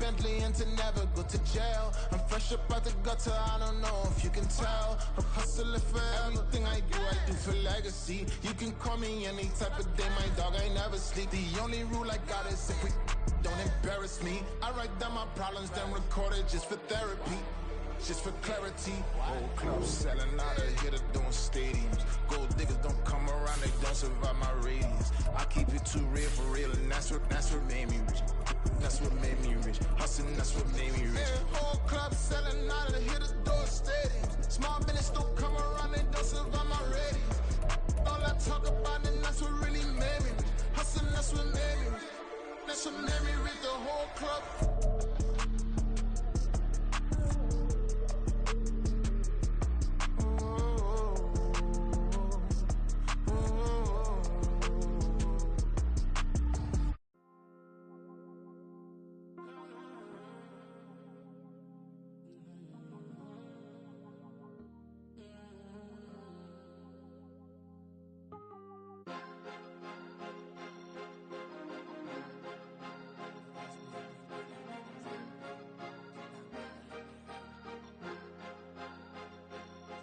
Bentley and to never go to jail. I'm fresh up out the gutter, I don't know if you can tell. I'm hustling for everything I do for legacy. You can call me any type of day, my dog, I never sleep. The only rule I got is if we don't embarrass me. I write down my problems, then record it just for therapy. Just for clarity. Whole club selling out of hitter doing stadiums. Gold diggers don't come around, they don't survive my radius. I keep it too real for real, and that's what made me rich. That's what made me rich. Hustling, that's what made me rich. Yeah, whole club selling out of hitter doing stadiums. Small business don't come around, they don't survive my radius. All I talk about, and that's what really made me rich. Hustling, that's what made me rich. That's what made me rich, the whole club.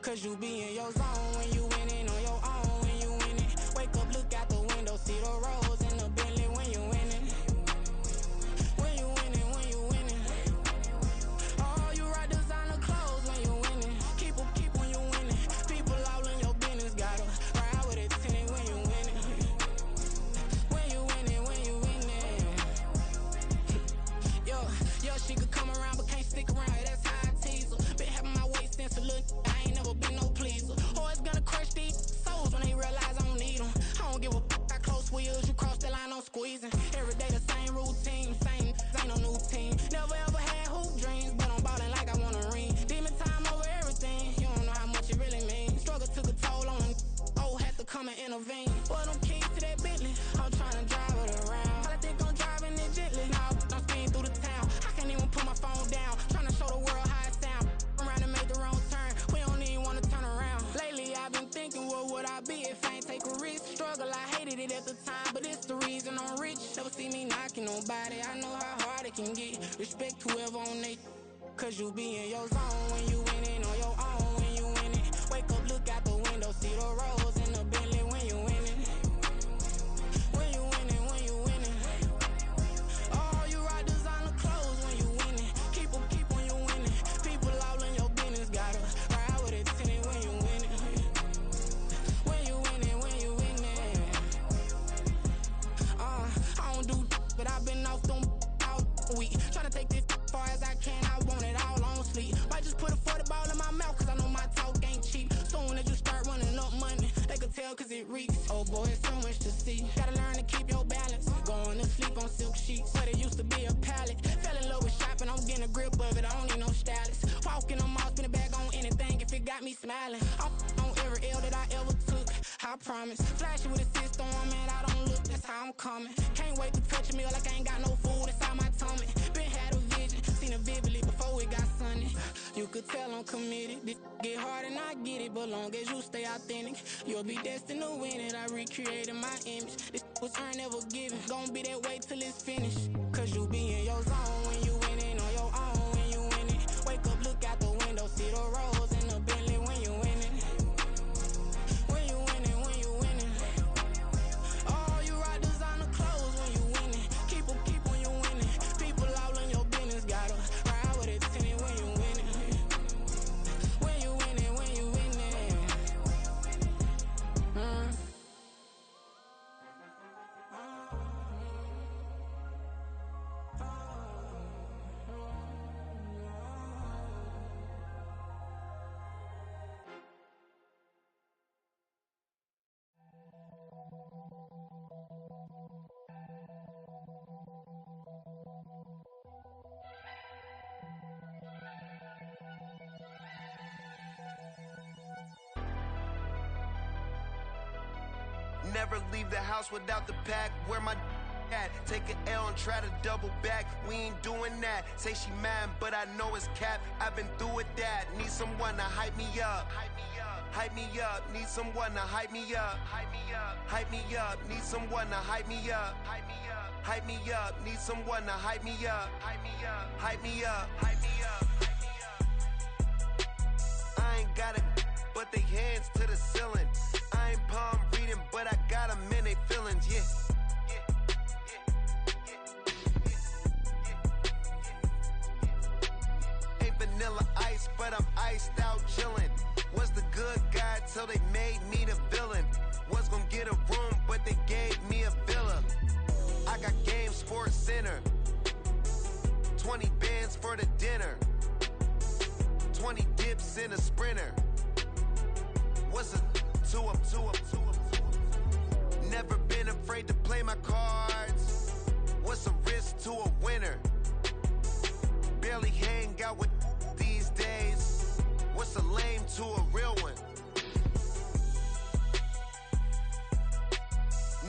Cause you be in your zone when you winning on your own when you winning. Wake up, look out the window, see the rose in the Bentley when you winning. When you winning, when you winning. Oh, you ride designer clothes when you winning. Keep when you winning. People all in your business, gotta ride with it tinted when you winning. When you winning, when you winning. Yo, she could come around but can't stick around, that's how I tease her. Been having my waist since a little, I ain't never been no pleaser. Always gonna crush these souls when they realize I don't need them. I don't give a f*** how close we is, you cross the line, I'm squeezing. Every day the same routine, same, ain't no new team. Never ever had hoop dreams, but I'm ballin' like I want a ring. Demon time over everything, you don't know how much it really means. Struggle took a toll on them, oh, had to come and intervene. Boy, them keys to that Bentley, I'm tryna drive it around. I think I'm driving it gently, now I'm speeding through the town. I can't even put my phone down, tryna show the world how it sound. Around and made the wrong turn, we don't even wanna turn around. Lately I've been thinking, what would I be if I ain't take a risk? Struggle, I hated it at the time, but it's the reason I'm rich. Never see me knocking nobody, I know how hard it can get. Respect whoever on they, cause you be in your zone when you winning on your own when you winning. Wake up, look out the window, see the rose in the Bentley when you winning. When you winning, when you winning. Oh, you ride designer clothes when you winning. Keep when you winning. People all in your business, gotta ride with it tinted when you winning. When you winning, when you winning. I don't do but I've been off them all week. Tryna take this far as I can, I want it all on sleep. Might just put a 40 ball in my mouth, cause I know my talk ain't cheap. Soon as you start running up money, they could tell cause it reeks. Oh boy, it's so much to see. Gotta learn to keep your balance. Going to sleep on silk sheets, but it used to be a pallet. Fell in love with shopping, I'm getting a grip of it, I don't need no stylist. Walking them off, spin a bag on anything if it got me smiling. I'm on every L that I ever took, I promise. Flashing with a system, man, I don't look, that's how I'm coming. Can't wait to touch a meal like I ain't got no food inside my tummy. Been had a vision, seen it vividly before it got sunny. You could tell I'm committed, this get hard and I get it, but long as you stay authentic, you'll be destined to win it. I recreated my image, this was earned, never given. Gonna be that way till it's finished, cause you be in your zone when you winning on your own when you winning. Wake up, look out the window, see the rose in the Bentley when you winning. When you winning, when you winning. Oh, you ride designer clothes when you winning. Keep when you winning. People all in your business, gotta ride with it tinted when you winning. When you winning, when you winning. Never leave the house without the pack. Wear my Take an L and try to double back. We ain't doing that. Say she mad, but I know it's cap. I've been through with that. Need someone to hype me up. Hype me up. Need someone to hype me up. Hype me up. Need someone to hype me up. Hype me up. Need someone to hype me up. Hype me up. Hype me up. Hype me up. I ain't got it, but they hands to the ceiling. I ain't palm reading, but I got them in they feelings, yeah. Ain't vanilla ice, but I'm iced out chillin'. Was the good guy till they made me the villain. Was gonna get a room, but they gave me a villa. I got game Sports Center. 20 bands for the dinner. 20 dips in a sprinter. What's a two up? Never been afraid to play my cards. What's a risk to a winner? Barely hang out with these days. What's a lame to a real one?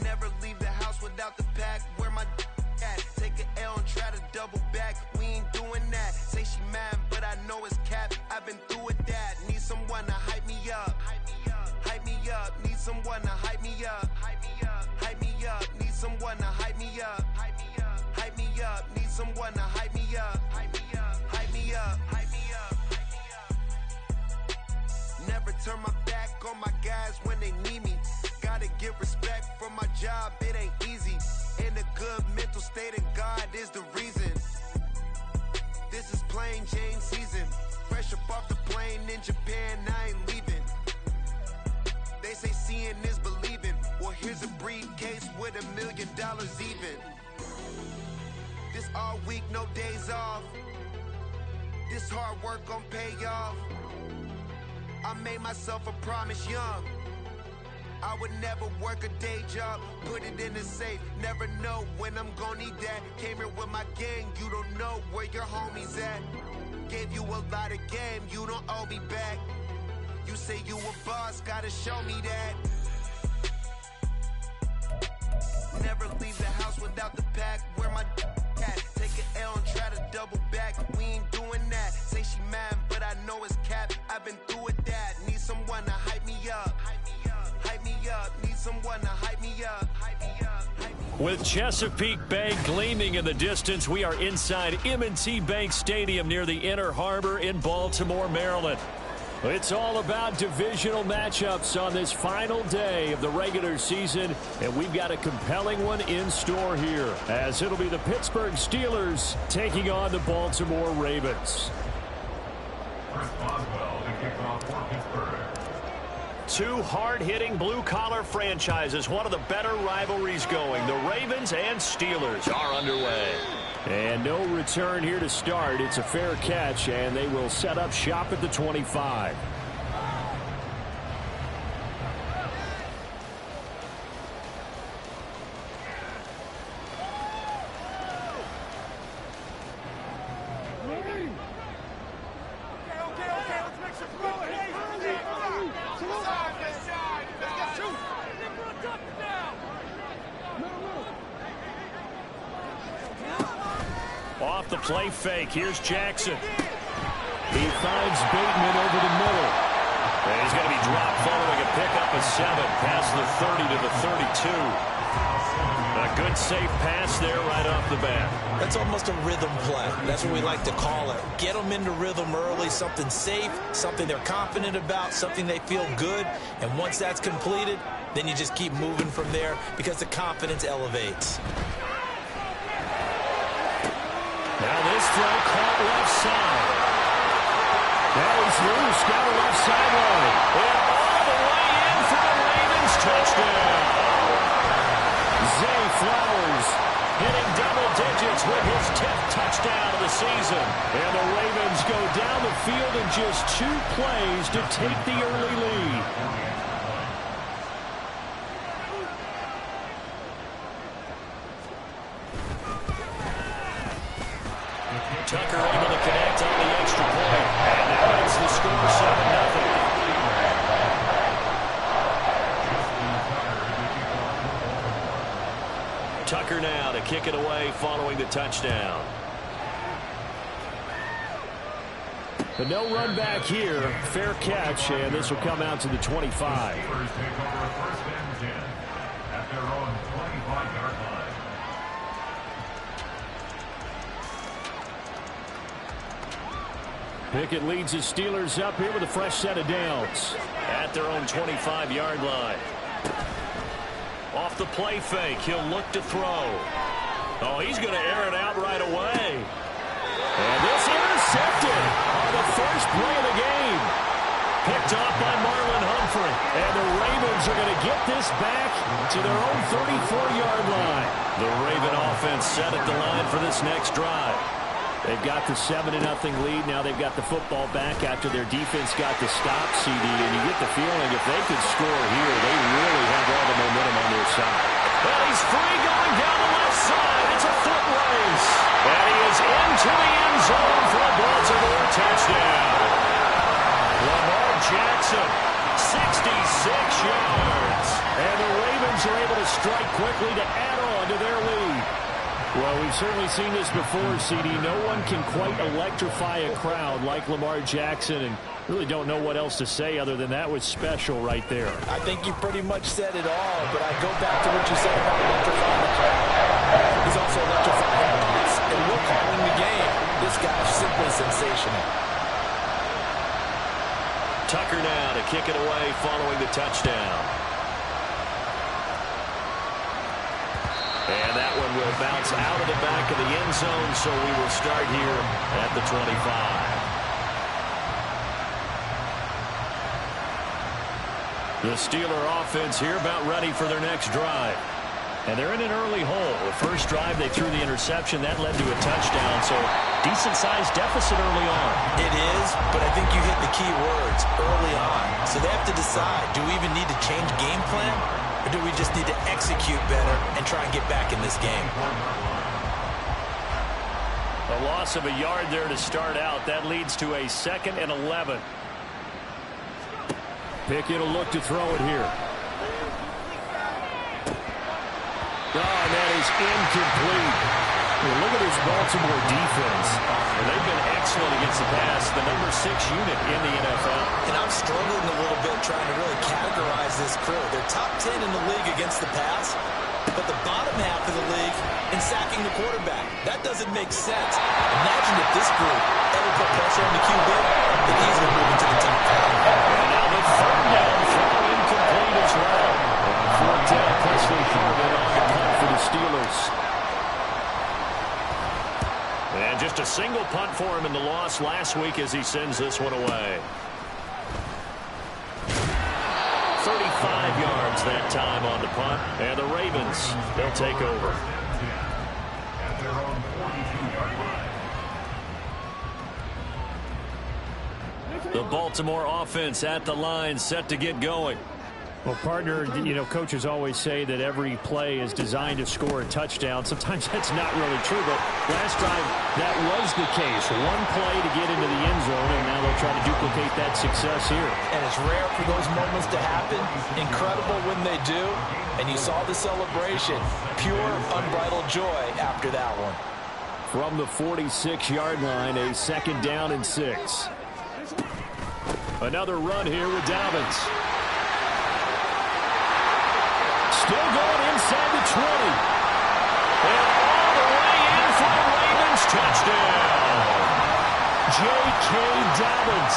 Never leave the house without the pack. Where my at? Take an L and try to double back. We ain't doing that. Say she mad, but I know it's cap. I've been through with that. Need someone to hype me up. Hype me up. Need someone to hype me up. Hype me up. Hype me up. Need someone to hype me up. Hype me up. Hype me up. Need someone to hype me up. Hype me up. Hype me up. Hype me up. Hype me up. Never turn my back on my guys when they need me. Gotta give respect for my job. It ain't easy. In a good mental state, and God is the reason. This is plain Jane season. Fresh up off the plane in Japan, I ain't leaving. They say seeing is believing. Well, here's a briefcase with $1 million even. This all week, no days off. This hard work gon' pay off. I made myself a promise young. I would never work a day job, put it in the safe. Never know when I'm gon' need that. Came here with my gang, you don't know where your homies at. Gave you a lot of game, you don't owe me back. You say you a boss, gotta show me that. Never leave the house without the pack. Where my at? Take an L and try to double back. We ain't doing that. Say she mad, but I know it's cap. I've been through with that. Need someone to hype me up. Hype me up. Need someone to hype me up. Hype me up. With Chesapeake Bay gleaming in the distance, we are inside M&T Bank Stadium near the Inner Harbor in Baltimore, Maryland. It's all about divisional matchups on this final day of the regular season, and we've got a compelling one in store here, as it'll be the Pittsburgh Steelers taking on the Baltimore Ravens. Two hard-hitting blue-collar franchises, one of the better rivalries going. The Ravens and Steelers are underway. And no return here to start. It's a fair catch, and they will set up shop at the 25. Off the play fake, here's Jackson. He finds Bateman over the middle. And he's going to be dropped following a pickup of 7 past the 30 to the 32. A good safe pass there right off the bat. That's almost a rhythm play. That's what we like to call it. Get them into rhythm early, something safe, something they're confident about, something they feel good. And once that's completed, then you just keep moving from there because the confidence elevates. Now this throw caught left side. Now he's loose, got a left sideline. And all the way in for the Ravens touchdown. Zay Flowers hitting double digits with his 10th touchdown of the season. And the Ravens go down the field in just 2 plays to take the early lead. Tucker able to connect on the extra point. And now it's the score 7-0. Tucker now to kick it away following the touchdown. But no run back here. Fair catch, and this will come out to the 25. Pickett leads his Steelers up here with a fresh set of downs. At their own 25-yard line. Off the play fake, he'll look to throw. Oh, he's going to air it out right away. And this intercepted on the first play of the game. Picked off by Marlon Humphrey. And the Ravens are going to get this back to their own 34-yard line. The Raven offense set at the line for this next drive. They've got the 7-0 lead. Now they've got the football back after their defense got the stop, CD. And you get the feeling if they could score here, they really have all the momentum on their side. Well, he's free going down the left side. It's a foot race. And he is into the end zone for a Baltimore touchdown. Lamar Jackson, 66 yards. And the Ravens are able to strike quickly to add on to their lead. Well, we've certainly seen this before, CD. No one can quite electrify a crowd like Lamar Jackson, and really don't know what else to say other than that was special right there. I think you pretty much said it all, but I go back to what you said about electrifying the crowd. He's also electrifying us, and we're calling the game. This guy's simply sensational. Tucker now to kick it away following the touchdown. And that one will bounce out of the back of the end zone, so we will start here at the 25. The Steeler offense here about ready for their next drive. And they're in an early hole. The first drive, they threw the interception. That led to a touchdown, so decent-sized deficit early on. It is, but I think you hit the key words early on. So they have to decide, do we even need to change game plan? Or do we just need to execute better and try and get back in this game? A loss of a yard there to start out. That leads to a 2nd and 11. Pickett will look to throw it here. Oh, and that is incomplete. Well, look at this Baltimore defense. They've been excellent against the pass, the number 6 unit in the NFL. And I'm struggling a little bit trying to really categorize this crew. They're top 10 in the league against the pass, but the bottom half of the league in sacking the quarterback. That doesn't make sense. Imagine if this group ever put pressure on the QB, they'd easily move into the top 5. And now the 3rd down throw incomplete as well. 4th down, Presley Harvin on the punt for the Steelers. And just a single punt for him in the loss last week as he sends this one away. 35 yards that time on the punt. And the Ravens, they'll take over. The Baltimore offense at the line, set to get going. Well, partner, you know, coaches always say that every play is designed to score a touchdown. Sometimes that's not really true, but last drive, that was the case. One play to get into the end zone, and now they'll try to duplicate that success here. And it's rare for those moments to happen. Incredible when they do. And you saw the celebration. Pure, unbridled joy after that one. From the 46-yard line, a 2nd down and 6. Another run here with Dobbins. Still going inside the 20. And all the way in for the Ravens touchdown. J.K. Dobbins,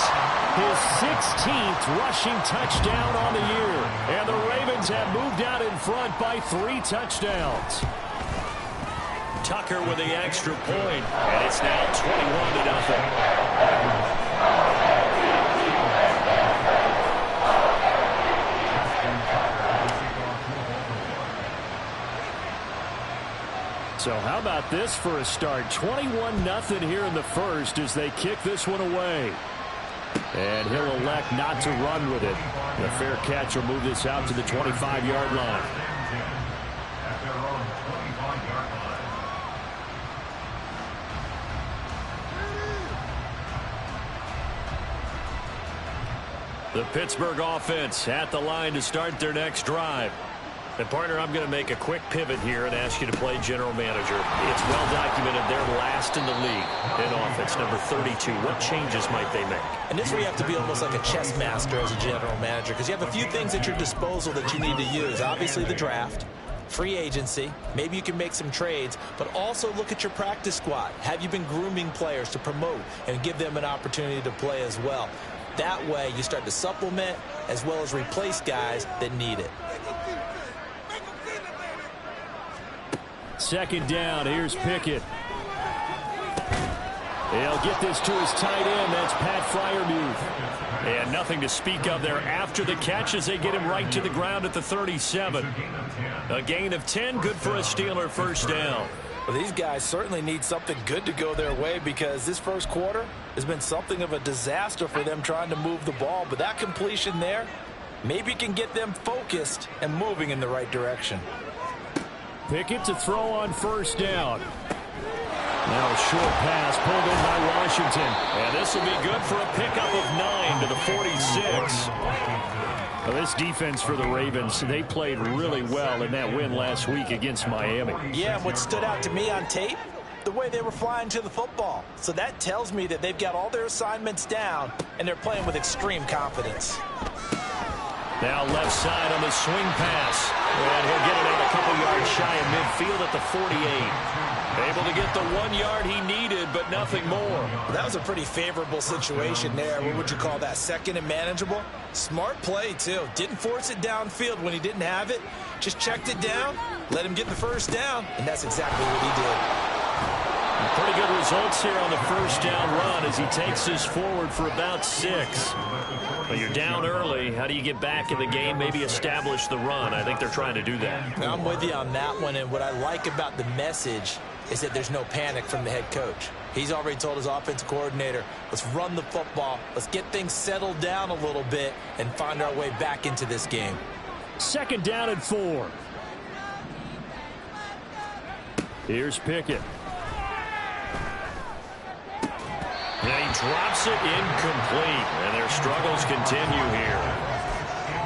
his 16th rushing touchdown on the year. And the Ravens have moved out in front by 3 touchdowns. Tucker with the extra point, and it's now 21-0. So how about this for a start? 21-0 here in the first as they kick this one away. And he'll elect not to run with it. The fair catch will move this out to the 25-yard line. The Pittsburgh offense at the line to start their next drive. And, partner, I'm going to make a quick pivot here and ask you to play general manager. It's well documented they're last in the league in offense, number 32. What changes might they make? And this is where you have to be almost like a chess master as a general manager, because you have a few things at your disposal that you need to use. Obviously, the draft, free agency, maybe you can make some trades, but also look at your practice squad. Have you been grooming players to promote and give them an opportunity to play as well? That way, you start to supplement as well as replace guys that need it. Second down, here's Pickett. He'll get this to his tight end. That's Pat Freiermuth. And nothing to speak of there after the catch as they get him right to the ground at the 37. A gain of 10, good for a Steeler first down. Well, these guys certainly need something good to go their way, because this first quarter has been something of a disaster for them trying to move the ball. But that completion there maybe can get them focused and moving in the right direction. Pickett to throw on first down. Now a short pass pulled in by Washington. And this will be good for a pickup of 9 to the 46. Well, this defense for the Ravens, they played really well in that win last week against Miami. Yeah, and what stood out to me on tape, the way they were flying to the football. So that tells me that they've got all their assignments down, and they're playing with extreme confidence. Now left side on the swing pass. And he'll get it out a couple yards shy of midfield at the 48. Able to get the 1 yard he needed, but nothing more. That was a pretty favorable situation there. What would you call that? Second and manageable? Smart play, too. Didn't force it downfield when he didn't have it. Just checked it down, let him get the first down, and that's exactly what he did. Pretty good results here on the first down run as he takes this forward for about 6. But you're down early. How do you get back in the game, maybe establish the run? I think they're trying to do that. I'm with you on that one, and what I like about the message is that there's no panic from the head coach. He's already told his offensive coordinator, let's run the football, let's get things settled down a little bit and find our way back into this game. Second down and 4. Here's Pickett. And he drops it incomplete, and their struggles continue here.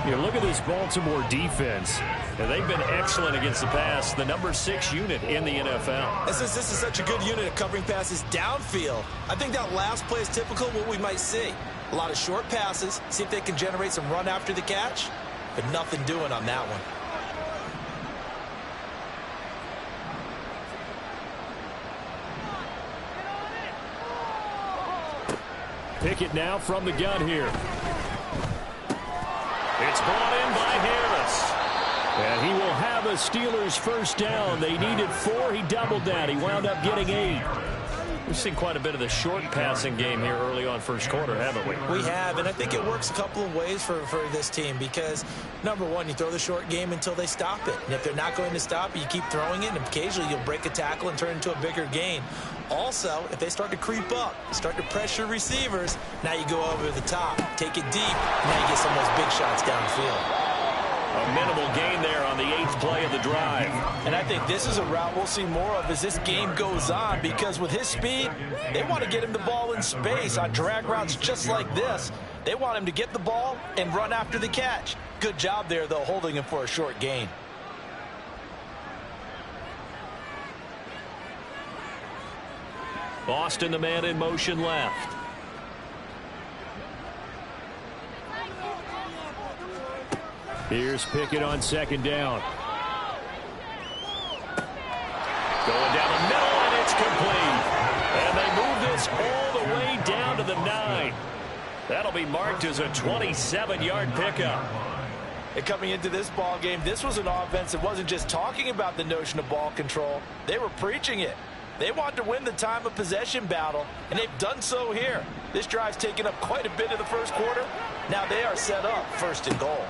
You look at this Baltimore defense. And they've been excellent against the pass, the number 6 unit in the NFL. And since this is such a good unit of covering passes downfield, I think that last play is typical of what we might see. A lot of short passes, see if they can generate some run after the catch, but nothing doing on that one. Pickett now from the gun here. It's brought in by Harris. And he will have a Steelers first down. They needed 4. He doubled that. He wound up getting 8. We've seen quite a bit of the short passing game here early on first quarter, haven't we? We have, and I think it works a couple of ways for this team because, number one, you throw the short game until they stop it. And if they're not going to stop it, you keep throwing it, and occasionally you'll break a tackle and turn it into a bigger gain. Also, if they start to creep up, start to pressure receivers, now you go over the top, take it deep, and now you get some of those big shots downfield. A minimal gain there on the 8th play of the drive. And I think this is a route we'll see more of as this game goes on because with his speed, they want to get him the ball in space on drag routes just like this. They want him to get the ball and run after the catch. Good job there, though, holding him for a short gain. Boston, the man in motion left. Here's Pickett on second down. Going down the middle, and it's complete. And they move this all the way down to the 9. That'll be marked as a 27-yard pickup. And coming into this ball game, this was an offense that wasn't just talking about the notion of ball control. They were preaching it. They want to win the time of possession battle, and they've done so here. This drive's taken up quite a bit of the first quarter. Now they are set up first and goal.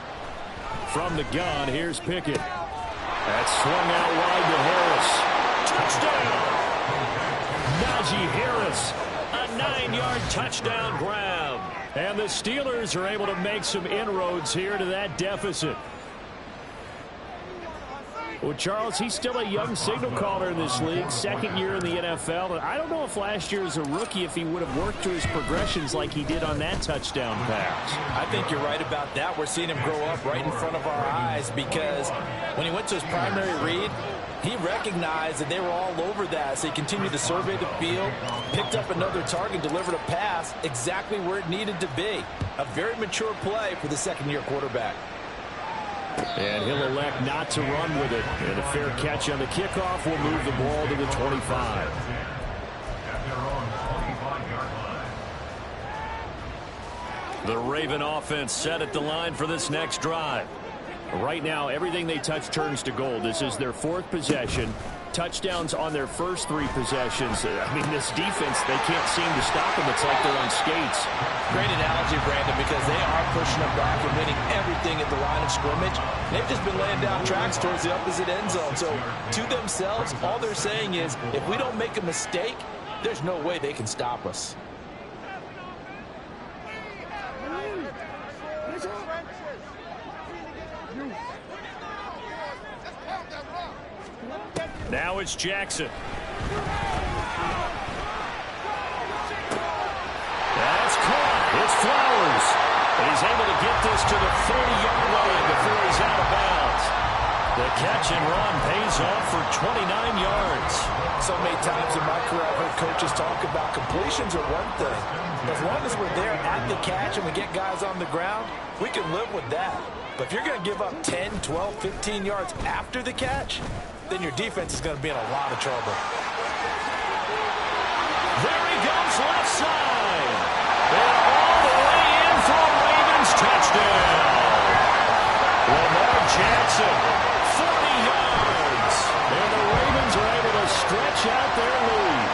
From the gun, here's Pickett. That's swung out wide to Harris. Touchdown! Najee Harris, a 9-yard touchdown grab. And the Steelers are able to make some inroads here to that deficit. Well, Charles, he's still a young signal caller in this league, second year in the NFL. And I don't know if last year as a rookie if he would have worked through his progressions like he did on that touchdown pass. I think you're right about that. We're seeing him grow up right in front of our eyes because when he went to his primary read, he recognized that they were all over that, so he continued to survey the field, picked up another target, delivered a pass exactly where it needed to be. A very mature play for the second-year quarterback. And he'll elect not to run with it. And a fair catch on the kickoff will move the ball to the 25. The Raven offense set at the line for this next drive. Right now, everything they touch turns to gold. This is their fourth possession. Touchdowns on their first three possessions. I mean, this defense, they can't seem to stop them. It's like they're on skates. Great analogy, Brandon, because they are pushing them back and winning everything at the line of scrimmage. They've just been laying down tracks towards the opposite end zone. So, to themselves, all they're saying is, if we don't make a mistake, there's no way they can stop us. Now it's Jackson. That's caught. It's Flowers. And he's able to get this to the 30-yard line before he's out of bounds. The catch and run pays off for 29 yards. So many times in my career I've heard coaches talk about completions are one thing. As long as we're there at the catch and we get guys on the ground, we can live with that. But if you're going to give up 10, 12, 15 yards after the catch, then your defense is going to be in a lot of trouble. There he goes, left side. And all the way in for a Ravens touchdown. Lamar Jackson, 40 yards. And the Ravens are able to stretch out their lead.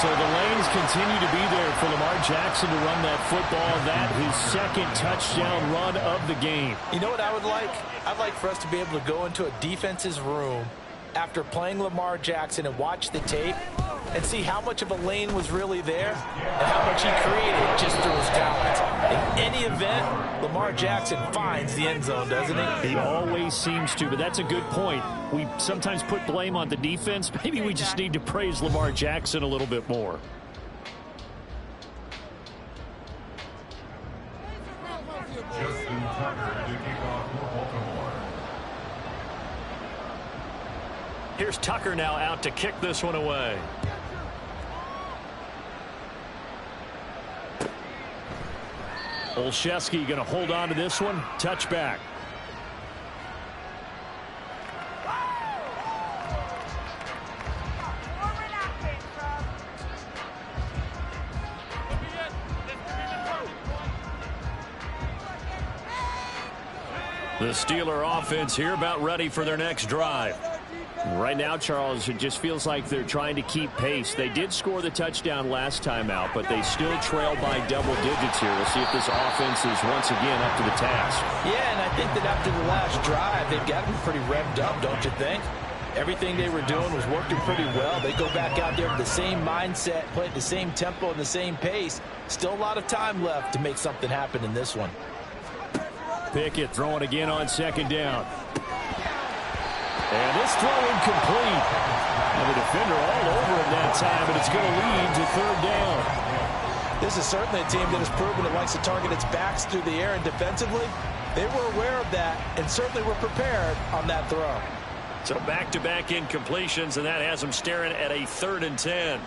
So the lanes continue to be there for Lamar Jackson to run that football. That his second touchdown run of the game. You know what I would like? I'd like for us to be able to go into a defense's room after playing Lamar Jackson and watch the tape and see how much of a lane was really there and how much he created just through his talents. In any event, Lamar Jackson finds the end zone, doesn't he? He always seems to, but that's a good point. We sometimes put blame on the defense. Maybe we just need to praise Lamar Jackson a little bit more. Here's Tucker now out to kick this one away. Olszewski going to hold on to this one. Touchback. The Steeler offense here about ready for their next drive. Right now, Charles, it just feels like they're trying to keep pace. They did score the touchdown last time out, but they still trail by double digits here. We'll see if this offense is once again up to the task. Yeah, and I think that after the last drive, they've got to be pretty revved up, don't you think? Everything they were doing was working pretty well. They go back out there with the same mindset, play at the same tempo and the same pace. Still a lot of time left to make something happen in this one. Pickett throwing again on second down. And this throw incomplete. And the defender all over him that time, but it's going to lead to third down. This is certainly a team that has proven it likes to target its backs through the air, and defensively, they were aware of that and certainly were prepared on that throw. So back-to-back incompletions, and that has them staring at a 3rd and 10.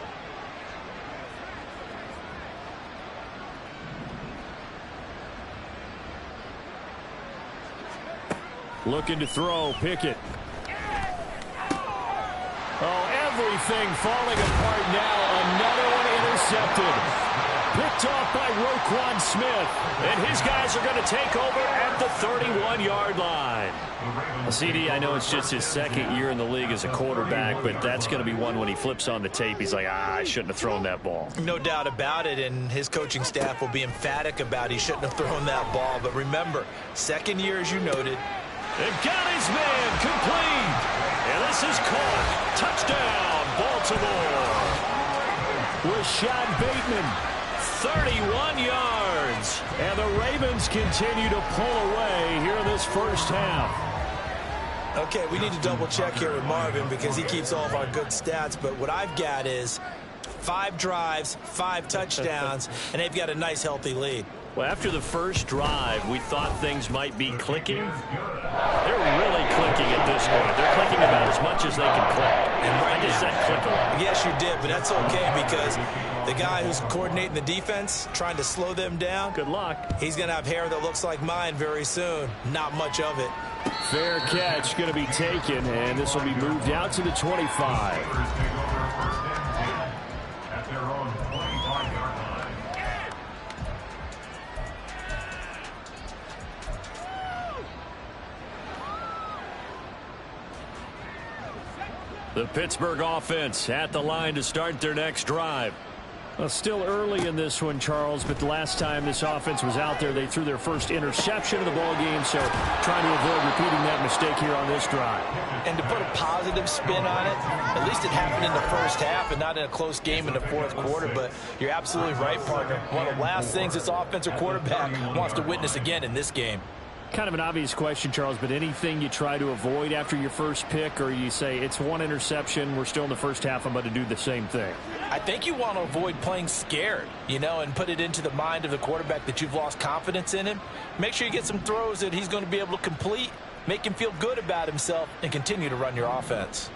Looking to throw, Pickett. Oh, everything falling apart now. Another one intercepted. Picked off by Roquan Smith. And his guys are going to take over at the 31-yard line. CD, I know it's just his second year in the league as a quarterback, but that's going to be one when he flips on the tape. He's like, I shouldn't have thrown that ball. No doubt about it, and his coaching staff will be emphatic about he shouldn't have thrown that ball. But remember, second year, as you noted. They've got his man complete. And this is caught. Touchdown, Baltimore. Rashad Bateman, 31 yards. And the Ravens continue to pull away here in this first half. Okay, we need to double check here with Marvin because he keeps all of our good stats, but what I've got is 5 drives, 5 touchdowns, and they've got a nice healthy lead. Well, after the first drive, we thought things might be clicking. They're really clicking at this point. They're clicking about as much as they can click. And I just said clicking. Yes, you did, but that's okay because the guy who's coordinating the defense, trying to slow them down. Good luck. He's going to have hair that looks like mine very soon. Not much of it. Fair catch going to be taken, and this will be moved out to the 25. The Pittsburgh offense at the line to start their next drive. Well, still early in this one, Charles, but the last time this offense was out there, they threw their first interception of the ball game, so trying to avoid repeating that mistake here on this drive. And to put a positive spin on it, at least it happened in the first half and not in a close game in the fourth quarter, but you're absolutely right, partner. One of the last things this offensive quarterback wants to witness again in this game. Kind of an obvious question, Charles, but anything you try to avoid after your first pick, or you say it's one interception, we're still in the first half, I'm going to do the same thing? I think you want to avoid playing scared, and put it into the mind of the quarterback that you've lost confidence in him. Make sure you get some throws that he's going to be able to complete, make him feel good about himself, and continue to run your offense.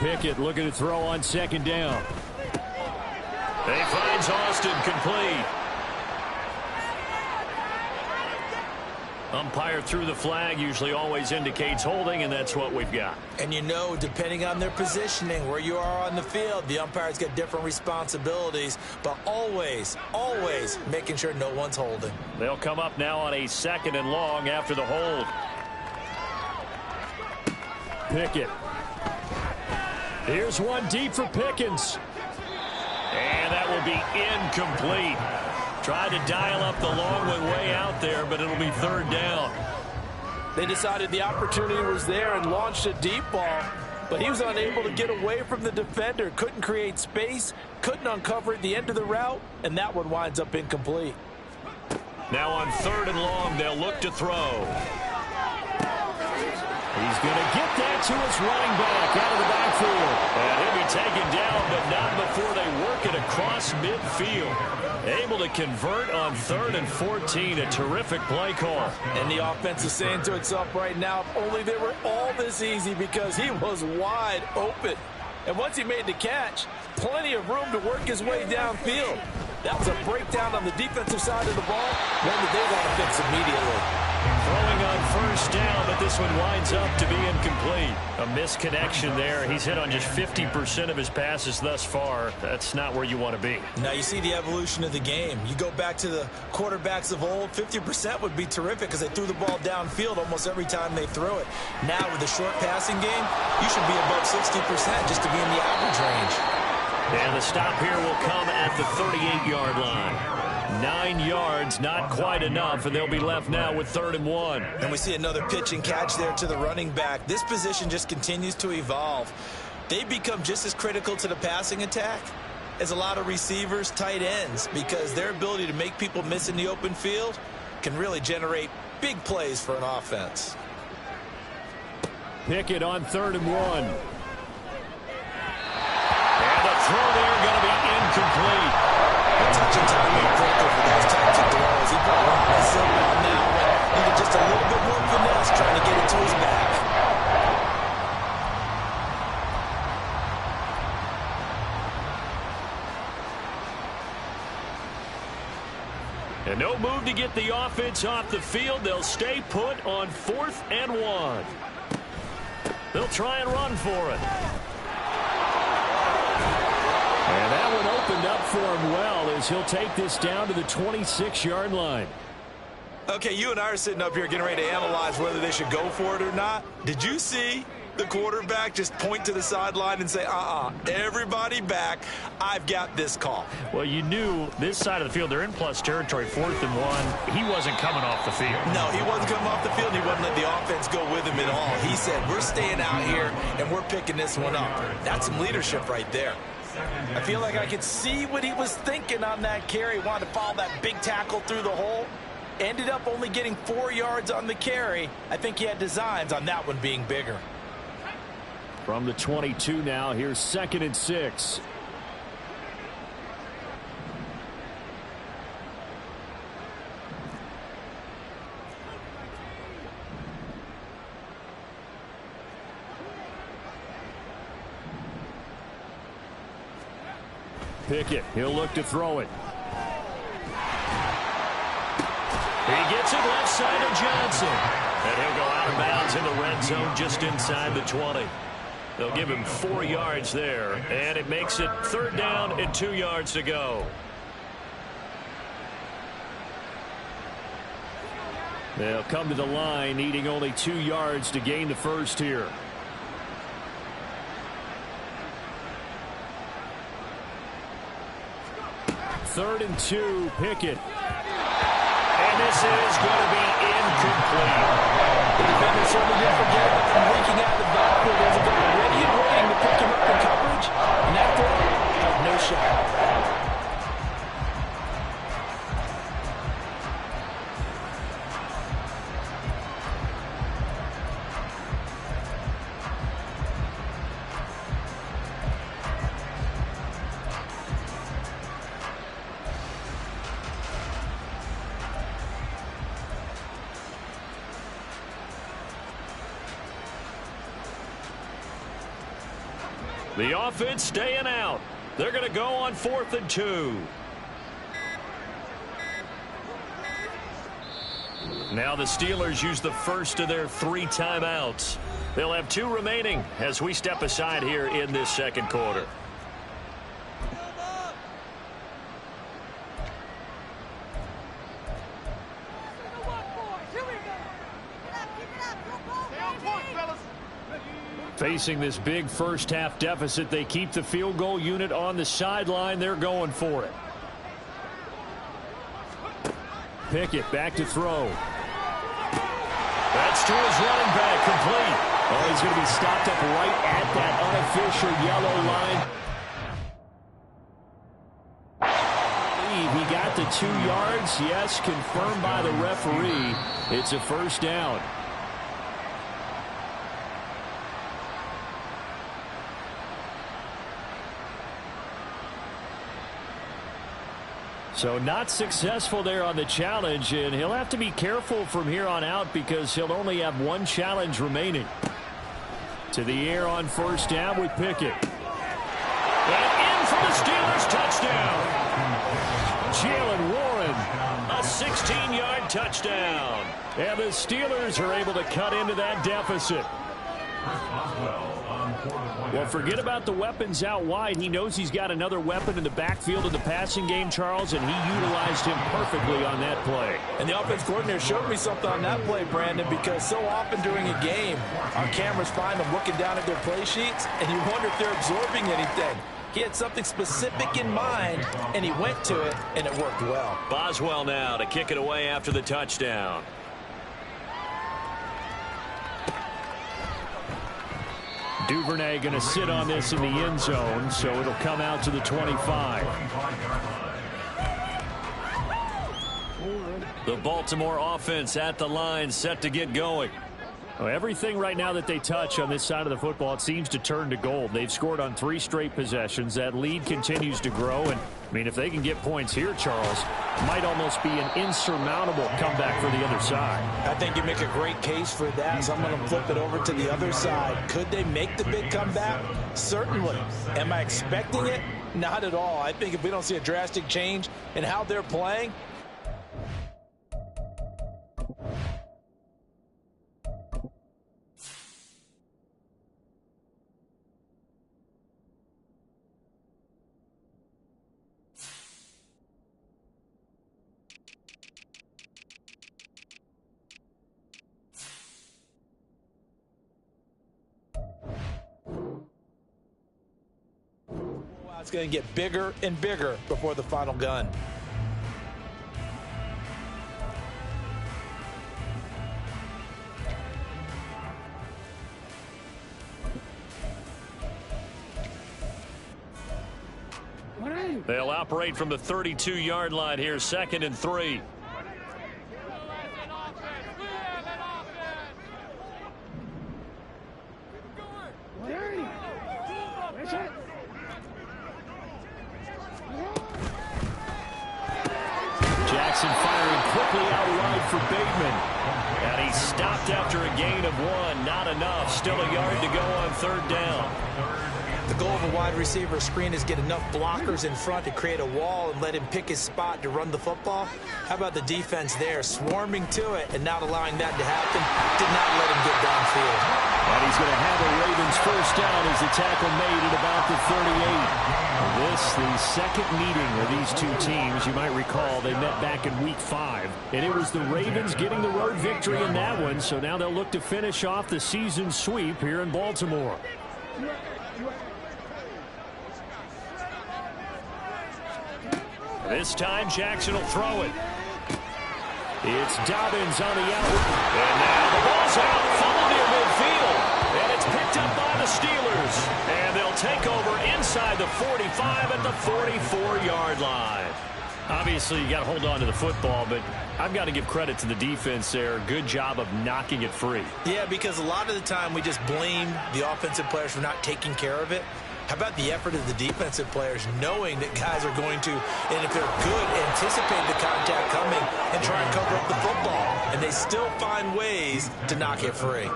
Pickett looking to throw on second down. He finds Austin complete. Umpire threw the flag, usually always indicates holding, and that's what we've got. And depending on their positioning, where you are on the field, the umpires get different responsibilities, but always, always making sure no one's holding. They'll come up now on a 2nd and long after the hold. Pickett. Here's one deep for Pickens. And that will be incomplete. Tried to dial up the long one way out there, but it'll be 3rd down. They decided the opportunity was there and launched a deep ball, but he was unable to get away from the defender, couldn't create space, couldn't uncover at the end of the route, and that one winds up incomplete. Now on 3rd and long, they'll look to throw. He's going to get that to his running back out of the backfield. And he'll be taken down, but not before they work it across midfield. Able to convert on 3rd and 14. A terrific play call. And the offense is saying to itself right now, if only they were all this easy, because he was wide open. And once he made the catch, plenty of room to work his way downfield. That was a breakdown on the defensive side of the ball, one that they want to fix immediately. Throwing on 1st down, but this one winds up to be incomplete. A misconnection there. He's hit on just 50% of his passes thus far. That's not where you want to be. Now you see the evolution of the game. You go back to the quarterbacks of old, 50% would be terrific because they threw the ball downfield almost every time they throw it. Now with the short passing game, you should be above 60% just to be in the average range. And the stop here will come at the 38-yard line. 9 yards, not quite enough, and they'll be left now with 3rd and 1. And we see another pitch and catch there to the running back. This position just continues to evolve. They become just as critical to the passing attack as a lot of receivers, tight ends, because their ability to make people miss in the open field can really generate big plays for an offense. Pickett on 3rd and 1. And the throw there going to be incomplete. Touch and timing critical for those types of throws. He probably won't miss it on that one. Needed just a little bit more finesse trying to get it to his back. And no move to get the offense off the field. They'll stay put on 4th and 1. They'll try and run for it. And that one opened up for him well as he'll take this down to the 26-yard line. Okay, you and I are sitting up here getting ready to analyze whether they should go for it or not. Did you see the quarterback just point to the sideline and say, everybody back, I've got this call? Well, you knew this side of the field, they're in plus territory, 4th and 1. He wasn't coming off the field. No, he wasn't coming off the field. He wouldn't let the offense go with him at all. He said, we're staying out here, and we're picking this one up. That's some leadership right there. I feel like I could see what he was thinking on that carry. Wanted to follow that big tackle through the hole. Ended up only getting 4 yards on the carry. I think he had designs on that one being bigger. From the 22 now, here's 2nd and 6. Pickett, he'll look to throw it. He gets it left side of Johnson. And he'll go out of bounds in the red zone just inside the 20. They'll give him 4 yards there, and it makes it 3rd down and 2 yards to go. They'll come to the line, needing only 2 yards to gain the first here. Third and 2, Pickett. And this is going to be incomplete. The defender certainly didn't forget about him leaking out of the backfield. There's a guy ready and waiting to pick him up in coverage, and that throw had no shot. The offense staying out. They're going to go on 4th and 2. Now the Steelers use the first of their 3 timeouts. They'll have 2 remaining as we step aside here in this 2nd quarter. Facing this big first-half deficit, they keep the field goal unit on the sideline. They're going for it. Pickett back to throw. That's to his running back, complete. Oh, he's going to be stopped up right at that unofficial yellow line. He got the 2 yards. Yes, confirmed by the referee. It's a first down. So not successful there on the challenge, and he'll have to be careful from here on out because he'll only have 1 challenge remaining. To the air on first down with Pickett. And in for the Steelers touchdown. Jalen Warren, a 16-yard touchdown. And the Steelers are able to cut into that deficit. Well, forget about the weapons out wide. He knows he's got another weapon in the backfield of the passing game, Charles, and he utilized him perfectly on that play. And the offense coordinator showed me something on that play, Brandon, because so often during a game, our cameras find them looking down at their play sheets, and you wonder if they're absorbing anything. He had something specific in mind, and he went to it, and it worked well. Boswell now to kick it away after the touchdown. Duvernay going to sit on this in the end zone, so it'll come out to the 25. The Baltimore offense at the line, set to get going. Well, everything right now that they touch on this side of the football, it seems to turn to gold. They've scored on 3 straight possessions. That lead continues to grow, and I mean, if they can get points here, Charles, it might almost be an insurmountable comeback for the other side. I think you make a great case for that, so I'm going to flip it over to the other side. Could they make the big comeback? Certainly. Am I expecting it? Not at all. I think if we don't see a drastic change in how they're playing, it's going to get bigger and bigger before the final gun. They'll operate from the 32-yard line here, 2nd and 3. Jackson firing quickly out wide for Bateman. And he stopped after a gain of 1. Not enough. Still a yard to go on 3rd down. The goal of a wide receiver screen is get enough blockers in front to create a wall and let him pick his spot to run the football. How about the defense there, swarming to it and not allowing that to happen? Did not let him get downfield. And he's going to have a Ravens 1st down as the tackle made at about the 38. This, the second meeting of these two teams. You might recall they met back in Week 5. And it was the Ravens getting the road victory in that one. So now they'll look to finish off the season sweep here in Baltimore. This time, Jackson will throw it. It's Dobbins on the out. And now the ball's out, fumbled near midfield. And it's picked up by the Steelers. And they'll take over inside the 45 at the 44-yard line. Obviously, you got to hold on to the football, but I've got to give credit to the defense there. Good job of knocking it free. Yeah, because a lot of the time we just blame the offensive players for not taking care of it. How about the effort of the defensive players knowing that guys are going to, and if they're good, anticipate the contact coming and try and cover up the football. And they still find ways to knock it free.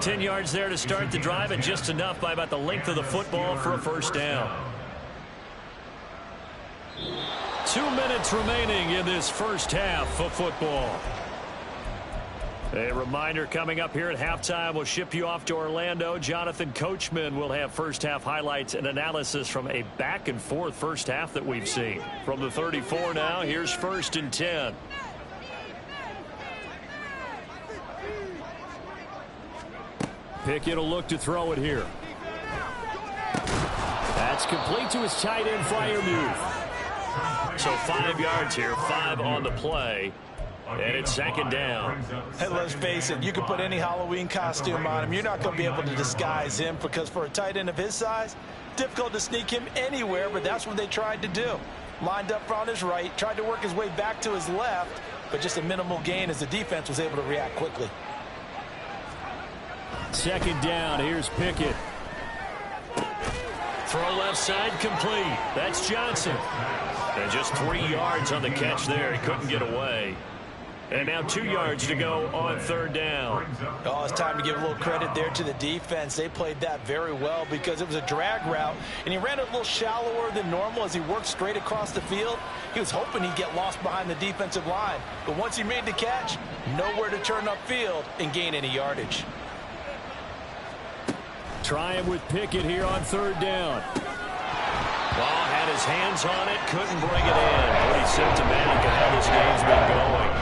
10 yards there to start the drive, and just enough by about the length of the football for a 1st down. 2 minutes remaining in this 1st half of football. A reminder coming up here at halftime. We'll ship you off to Orlando. Jonathan Coachman will have 1st half highlights and analysis from a back-and-forth 1st half that we've seen. From the 34 now, here's 1st and 10. Pickett will look to throw it here. That's complete to his tight end flyer move. So 5 yards here, 5 on the play. And it's 2nd down. Hey, let's face it, you can put any Halloween costume on him. You're not going to be able to disguise him because for a tight end of his size, difficult to sneak him anywhere, but that's what they tried to do. Lined up on his right, tried to work his way back to his left, but just a minimal gain as the defense was able to react quickly. 2nd down, here's Pickett. Throw left side complete. That's Johnson. And just 3 yards on the catch there. He couldn't get away. And now 2 yards to go on 3rd down. Oh, it's time to give a little credit there to the defense. They played that very well because it was a drag route, and he ran it a little shallower than normal as he worked straight across the field. He was hoping he'd get lost behind the defensive line. But once he made the catch, nowhere to turn upfield and gain any yardage. Trying with Pickett here on 3rd down. Ball had his hands on it, couldn't bring it in. Pretty symptomatic of how this game's been going.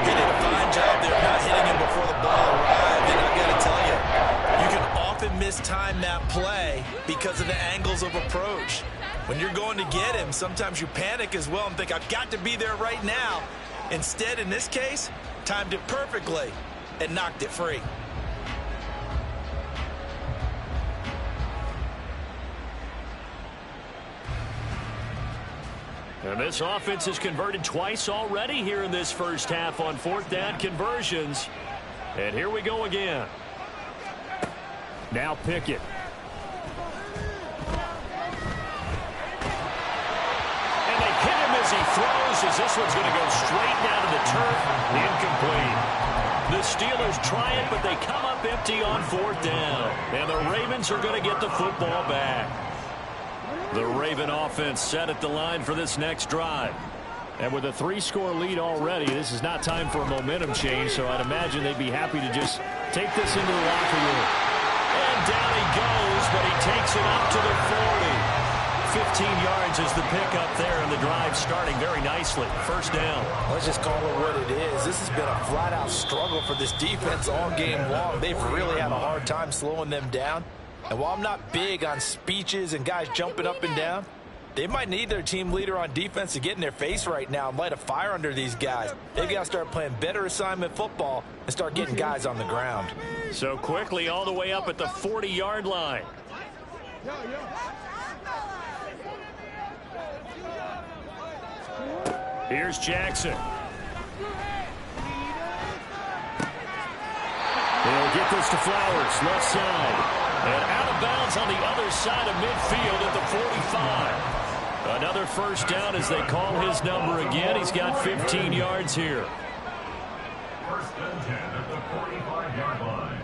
He did a fine job there not hitting him before the ball arrived. And I've got to tell you, you can often mistime that play because of the angles of approach. When you're going to get him, sometimes you panic as well and think, I've got to be there right now. Instead, in this case, timed it perfectly and knocked it free. And this offense has converted twice already here in this 1st half on 4th down conversions. And here we go again. Now Pickett. And they hit him as he throws, as this one's going to go straight down to the turf. Incomplete. The Steelers try it, but they come up empty on 4th down. And the Ravens are going to get the football back. The Raven offense set at the line for this next drive. And with a 3-score lead already, this is not time for a momentum change, so I'd imagine they'd be happy to just take this into the locker room. And down he goes, but he takes it up to the 40. 15 yards is the pickup there, and the drive starting very nicely. 1st down. Let's just call it what it is. This has been a flat-out struggle for this defense all game long. They've really had a hard time slowing them down. And while I'm not big on speeches and guys jumping up and down, they might need their team leader on defense to get in their face right now and light a fire under these guys. They've got to start playing better assignment football and start getting guys on the ground. So quickly all the way up at the 40-yard line. Here's Jackson. They'll get this to Flowers, left side. And out of bounds on the other side of midfield at the 45. Another first down as they call his number again. He's got 15 yards here. First and 10 at the 45-yard line.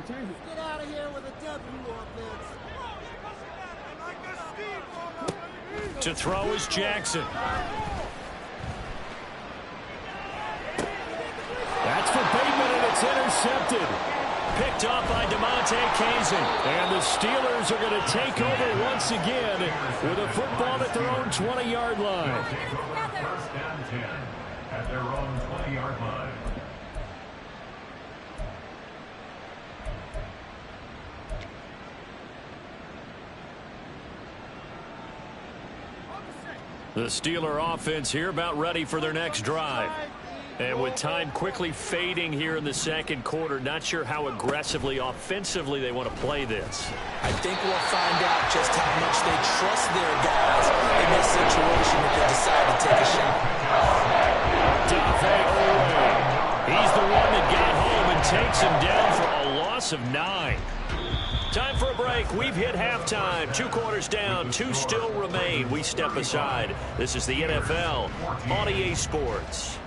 Get out of here with a W offense. To throw is Jackson. That's for Bateman, and it's intercepted. Picked off by DeMonte Kazin. And the Steelers are going to take over once again with a football at their own 20-yard line. First and 10 at their own 20-yard line. The Steeler offense here about ready for their next drive. And with time quickly fading here in the second quarter, not sure how aggressively, offensively they want to play this. I think we'll find out just how much they trust their guys in this situation if they decide to take a shot. He's the one that got home and takes him down for a loss of 9. Time for a break. We've hit halftime. 2 quarters down. 2 still remain. We step aside. This is the NFL on EA Sports.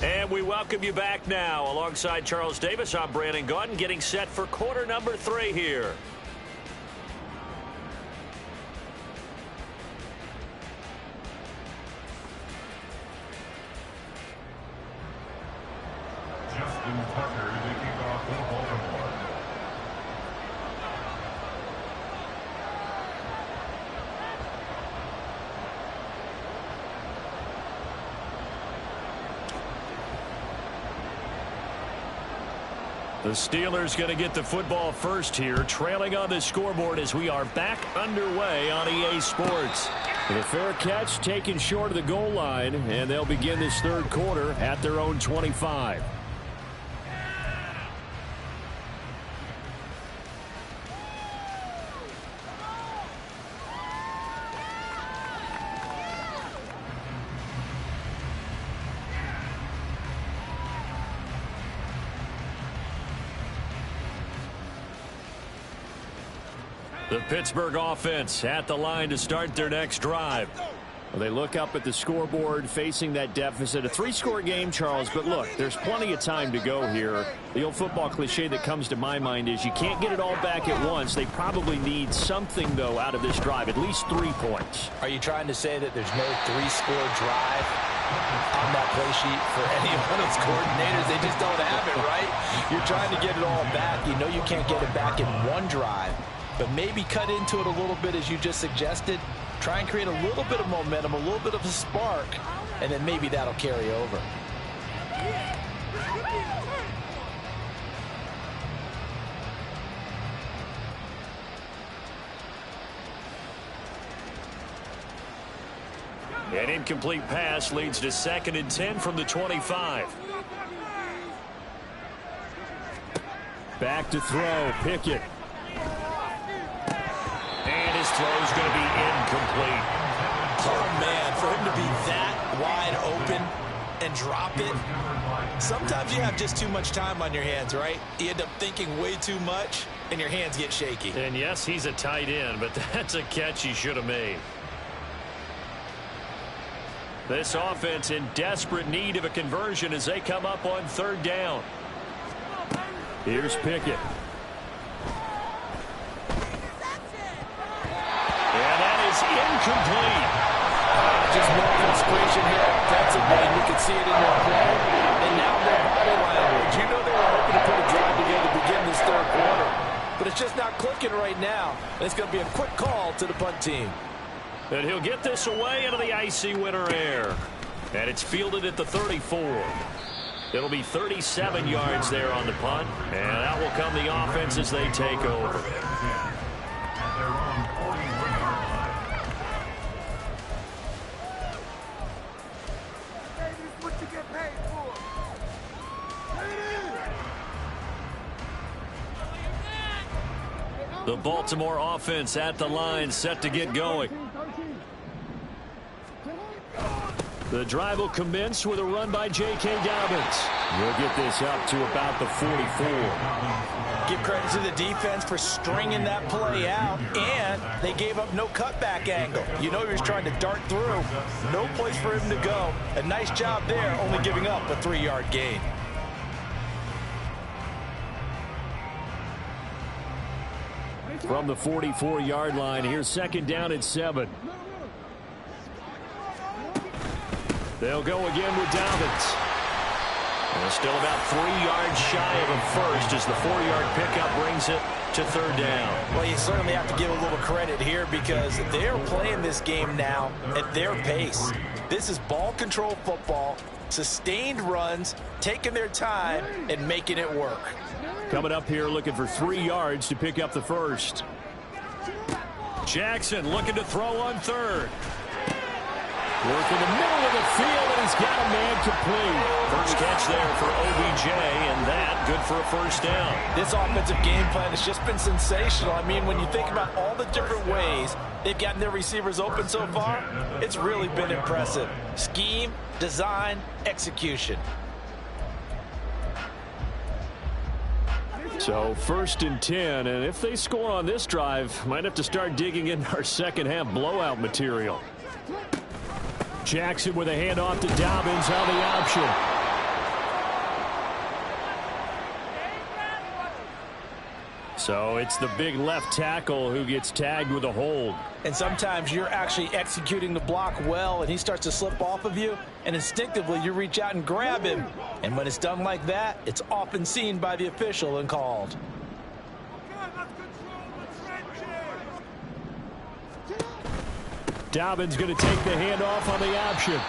And we welcome you back now. Alongside Charles Davis, I'm Brandon Gaudin, getting set for quarter number 3 here. Justin Tucker to kick off for Baltimore. The Steelers going to get the football first here, trailing on the scoreboard as we are back underway on EA Sports. And a fair catch taken short of the goal line, and they'll begin this third quarter at their own 25. The Pittsburgh offense at the line to start their next drive. Well, they look up at the scoreboard facing that deficit. A 3-score game, Charles, but look, there's plenty of time to go here. The old football cliche that comes to my mind is you can't get it all back at once. They probably need something, though, out of this drive, at least 3 points. Are you trying to say that there's no 3-score drive on that play sheet for any one of those coordinators? They just don't have it, right? You're trying to get it all back. You know you can't get it back in one drive. But maybe cut into it a little bit, as you just suggested. Try and create a little bit of momentum, a little bit of a spark, and then maybe that'll carry over. An incomplete pass leads to 2nd and 10 from the 25. Back to throw, Pickett. And his throw is going to be incomplete. Oh, man, for him to be that wide open and drop it. Sometimes you have just too much time on your hands, right? You end up thinking way too much, and your hands get shaky. And, yes, he's a tight end, but that's a catch he should have made. This offense in desperate need of a conversion as they come up on 3rd down. Here's Pickett. Incomplete. Just more frustration here offensively, and you can see it in their play. And now their body language. You know they were hoping to put a drive together to begin this 3rd quarter. But it's just not clicking right now. And it's going to be a quick call to the punt team. And he'll get this away into the icy winter air. And it's fielded at the 34. It'll be 37 yards there on the punt. And out will come the offense as they take over. The Baltimore offense at the line, set to get going. The drive will commence with a run by J.K. Dobbins. He'll get this up to about the 44. Give credit to the defense for stringing that play out, and they gave up no cutback angle. You know he was trying to dart through. No place for him to go. A nice job there, only giving up a 3-yard gain. From the 44-yard line, here's 2nd down and 7. They'll go again with Dobbins. And still about 3 yards shy of a first as the 4-yard pickup brings it to 3rd down. Well, you certainly have to give a little credit here because they're playing this game now at their pace. This is ball control football, sustained runs, taking their time and making it work. Coming up here looking for 3 yards to pick up the first. Jackson looking to throw on 3rd. Work in the middle of the field, and he's got a man complete. First catch there for OBJ, and that good for a 1st down. This offensive game plan has just been sensational. I mean, when you think about all the different ways they've gotten their receivers open so far, it's really been impressive. Scheme, design, execution. So 1st and 10, and if they score on this drive, might have to start digging in our second-half blowout material. Jackson with a handoff to Dobbins on the option. So it's the big left tackle who gets tagged with a hold. And sometimes you're actually executing the block well, and he starts to slip off of you, and instinctively you reach out and grab him. And when it's done like that, it's often seen by the official and called. Dobbins going to take the handoff on the option.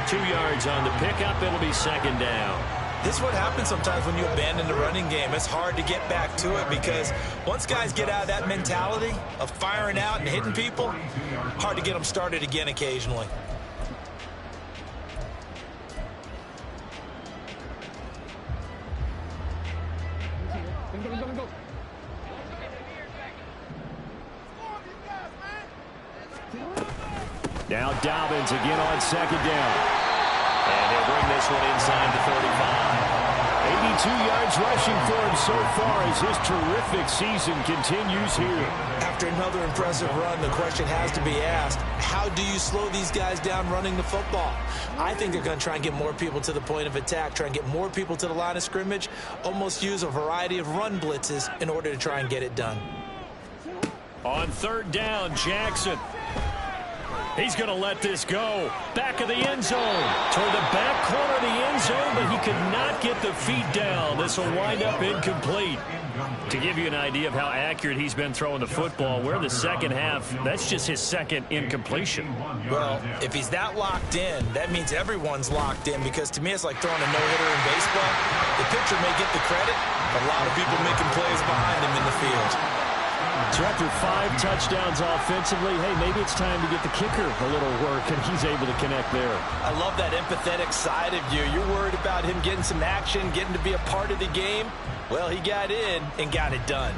2 yards on the pickup. It'll be 2nd down. This is what happens sometimes when you abandon the running game. It's hard to get back to it because once guys get out of that mentality of firing out and hitting people, hard to get them started again occasionally. Now Dobbins again on 2nd down. And he'll bring this one inside the 35. 82 yards rushing for him so far as his terrific season continues here. After another impressive run, the question has to be asked, how do you slow these guys down running the football? I think they're going to try and get more people to the point of attack, try and get more people to the line of scrimmage, almost use a variety of run blitzes in order to try and get it done. On 3rd down, Jackson. He's going to let this go. Back of the end zone. Toward the back corner of the end zone, but he could not get the feet down. This will wind up incomplete. To give you an idea of how accurate he's been throwing the football, we're in the second half. That's just his 2nd incompletion. Well, if he's that locked in, that means everyone's locked in because to me it's like throwing a no-hitter in baseball. The pitcher may get the credit, but a lot of people making plays behind him in the field. So after 5 touchdowns offensively, hey, maybe it's time to get the kicker a little work, and he's able to connect there. I love that empathetic side of you. You're worried about him getting some action, getting to be a part of the game. Well, he got in and got it done.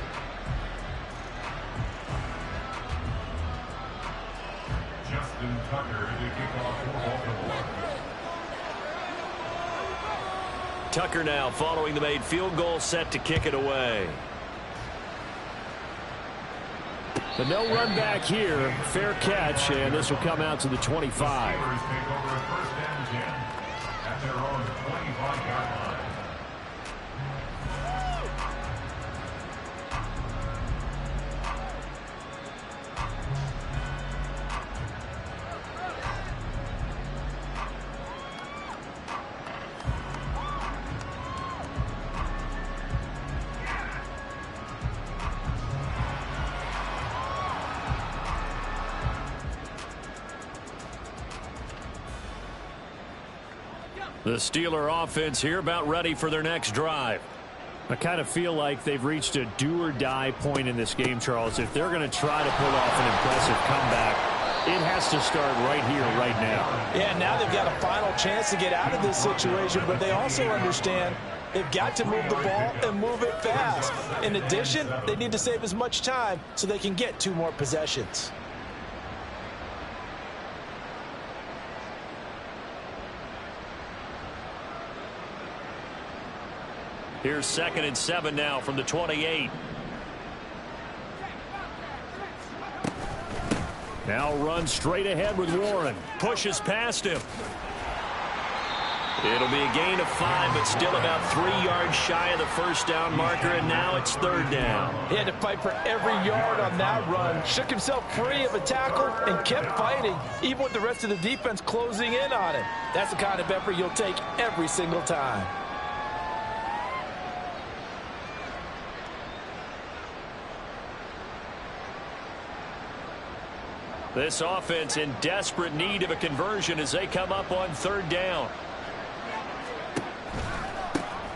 Justin Tucker to kick off for Baltimore. Tucker now following the made field goal, set to kick it away. But no run back here. Fair catch, and this will come out to the 25. Steelers take over 1st and 10 at their own 25-yard line. The Steeler offense here about ready for their next drive. I kind of feel like they've reached a do-or-die point in this game, Charles. If they're going to try to pull off an impressive comeback, it has to start right here, right now. Yeah, now they've got a final chance to get out of this situation, but they also understand They've got to move the ball and move it fast. In addition, they need to save as much time so they can get 2 more possessions. Here's 2nd and 7 now from the 28. Now runs straight ahead with Warren. Pushes past him. It'll be a gain of 5, but still about 3 yards shy of the first down marker, and now it's 3rd down. He had to fight for every yard on that run. Shook himself free of a tackle and kept fighting, even with the rest of the defense closing in on him. That's the kind of effort you'll take every single time. This offense in desperate need of a conversion as they come up on 3rd down.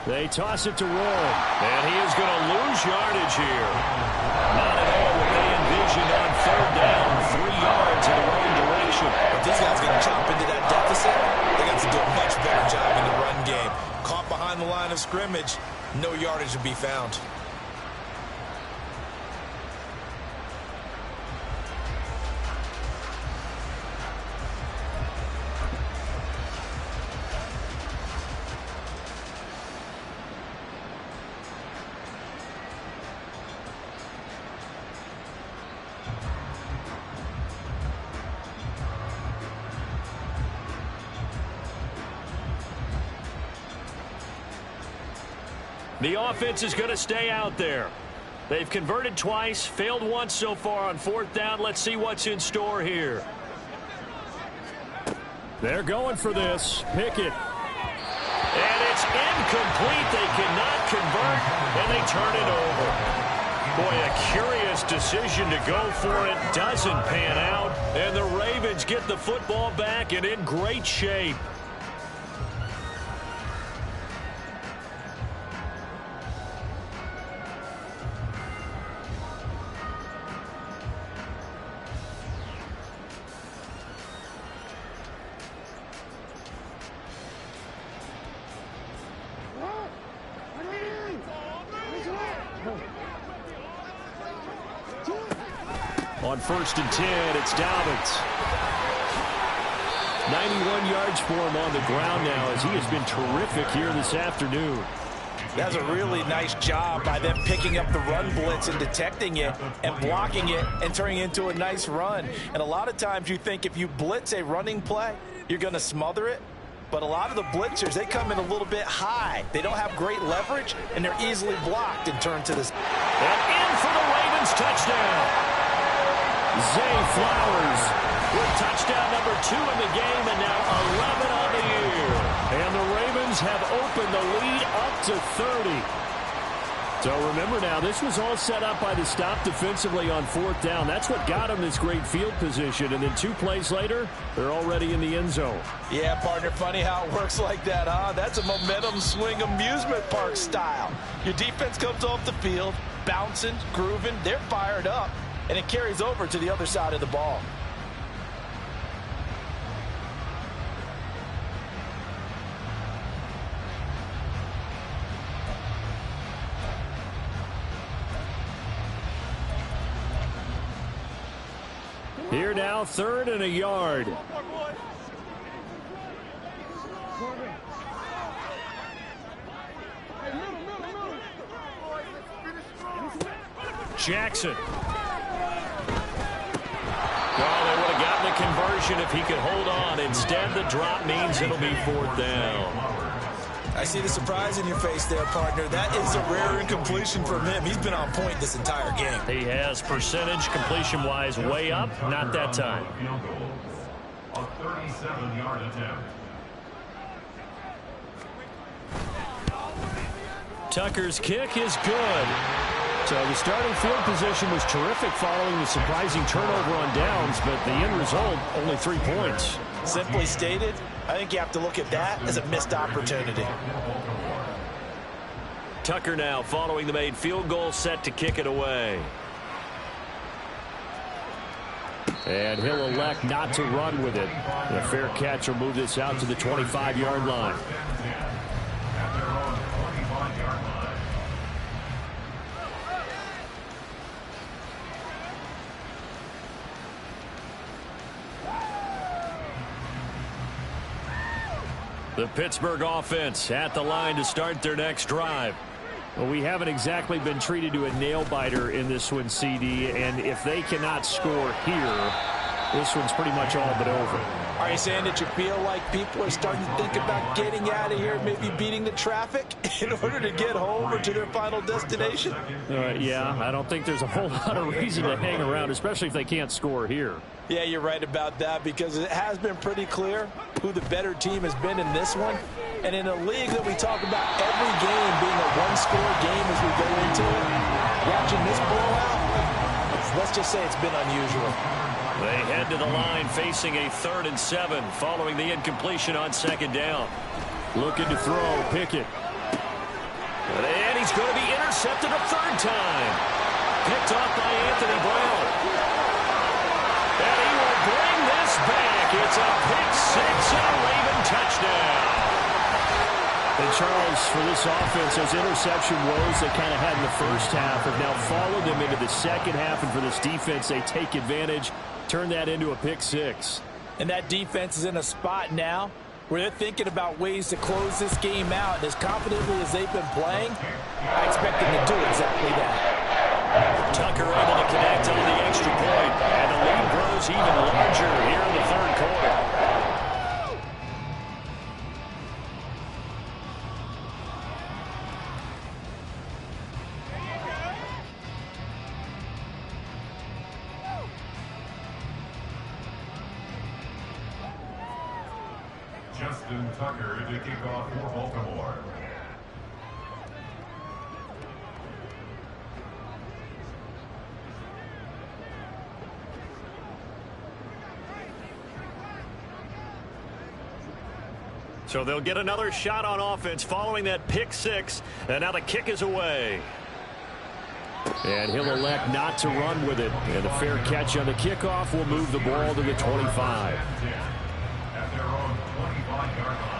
They toss it to Warren, and he is going to lose yardage here. Not at all what they envisioned on 3rd down, 3 yards in the wrong direction. If these guys going to chomp into that deficit, they got to do a much better job in the run game. Caught behind the line of scrimmage, no yardage to be found. The offense is going to stay out there. They've converted twice, failed once so far on 4th down. Let's see what's in store here. They're going for this. Pickett. And it's incomplete. They cannot convert, and they turn it over. Boy, a curious decision to go for it. Doesn't pan out, and the Ravens get the football back and in great shape. On 1st and 10, it's Dobbins. 91 yards for him on the ground now as he has been terrific here this afternoon. That's a really nice job by them picking up the run blitz and detecting it and blocking it and turning it into a nice run. And a lot of times you think if you blitz a running play, you're going to smother it. But a lot of the blitzers, they come in a little bit high. They don't have great leverage, and they're easily blocked and turned to this. And in for the Ravens touchdown. Zay Flowers with touchdown number 2 in the game, and now 11 on the year. And the Ravens have opened the lead up to 30. So remember now, this was all set up by the stop defensively on 4th down. That's what got them this great field position. And then 2 plays later, they're already in the end zone. Yeah, partner, funny how it works like that, huh? That's a momentum swing amusement park style. Your defense comes off the field, bouncing, grooving, they're fired up. And it carries over to the other side of the ball. Here now, 3rd and a yard. Jackson. Well, they would have gotten the conversion if he could hold on. Instead, the drop means it'll be 4th down. I see the surprise in your face there, partner. That is a rare incompletion from him. He's been on point this entire game. He has percentage completion-wise way up. Not that time. A 37-yard attempt. Tucker's kick is good. So the starting field position was terrific following the surprising turnover on downs, but the end result, only 3 points. Simply stated, I think you have to look at that as a missed opportunity. Tucker now following the made field goal, set to kick it away. And he'll elect not to run with it. A fair catch will move this out to the 25-yard line. At their own 25. The Pittsburgh offense at the line to start their next drive. Well, we haven't exactly been treated to a nail-biter in this one, CD, and if they cannot score here, this one's pretty much all but over. Are you saying that you feel like people are starting to think about getting out of here, maybe beating the traffic in order to get home or to their final destination? Yeah, I don't think there's a whole lot of reason to hang around, especially if they can't score here. Yeah, you're right about that, because it has been pretty clear who the better team has been in this one. And in a league that we talk about every game being a one-score game as we go into it, watching this blowout, let's just say it's been unusual. They head to the line facing a 3rd and 7 following the incompletion on 2nd down. Looking to throw, Pickett. And he's going to be intercepted a 3rd time. Picked off by Anthony Brown. And he will bring this back. It's a pick 6 and a Raven touchdown. And Charles, for this offense, those interception woes they kind of had in the first half have now followed them into the second half. And for this defense, they take advantage, turn that into a pick 6. And that defense is in a spot now where they're thinking about ways to close this game out. And as confidently as they've been playing, I expect them to do exactly that. Tucker able to connect on the extra point, and the lead grows even larger here in the 3rd quarter. Justin Tucker to kick off for Baltimore. So they'll get another shot on offense following that pick 6, and now the kick is away. And he'll elect not to run with it. And a fair catch on the kickoff will move the ball to the 25. At their own 25-yard line.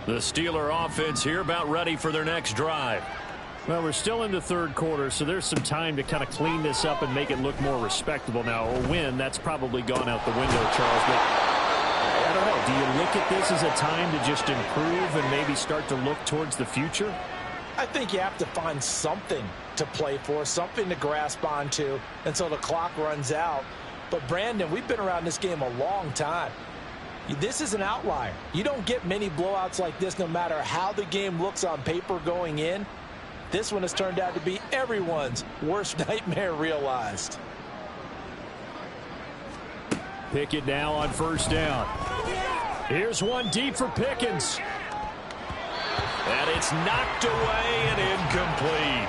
The Steeler offense here about ready for their next drive. Well, we're still in the 3rd quarter, so there's some time to kind of clean this up and make it look more respectable. Now, a win, that's probably gone out the window, Charles. But I don't know. Do you look at this as a time to just improve and maybe start to look towards the future? I think you have to find something to play for, something to grasp onto until the clock runs out. But, Brandon, we've been around this game a long time. This is an outlier. You don't get many blowouts like this no matter how the game looks on paper going in. This one has turned out to be everyone's worst nightmare realized. Pickett now on 1st down. Here's one deep for Pickens. And it's knocked away and incomplete.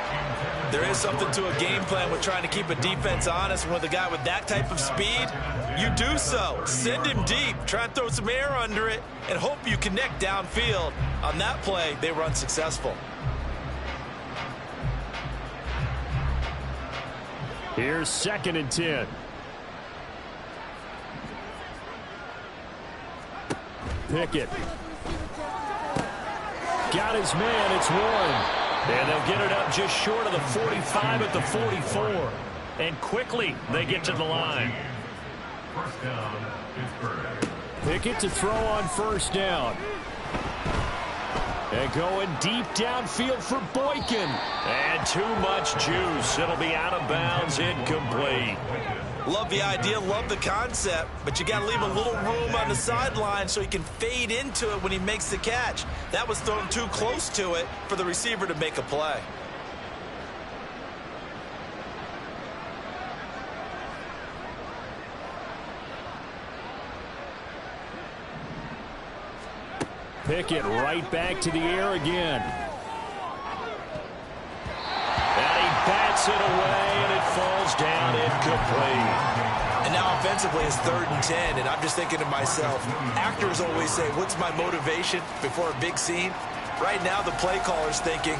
There is something to a game plan with trying to keep a defense honest. With a guy with that type of speed, you do so. Send him deep, try and throw some air under it, and hope you connect downfield. On that play, they were unsuccessful. Here's 2nd and 10. Pickett. Got his man. It's one. And they'll get it up just short of the 45 at the 44. And quickly they get to the line. First down, Pittsburgh. Pickett to throw on 1st down. And going deep downfield for Boykin. And too much juice. It'll be out of bounds, incomplete. Love the idea, love the concept, but you got to leave a little room on the sideline so he can fade into it when he makes the catch. That was thrown too close to it for the receiver to make a play. Pickett right back to the air again. And he bats it away, and it falls down incomplete. And now offensively it's 3rd and 10, and I'm just thinking to myself, actors always say, what's my motivation before a big scene? Right now the play caller's thinking,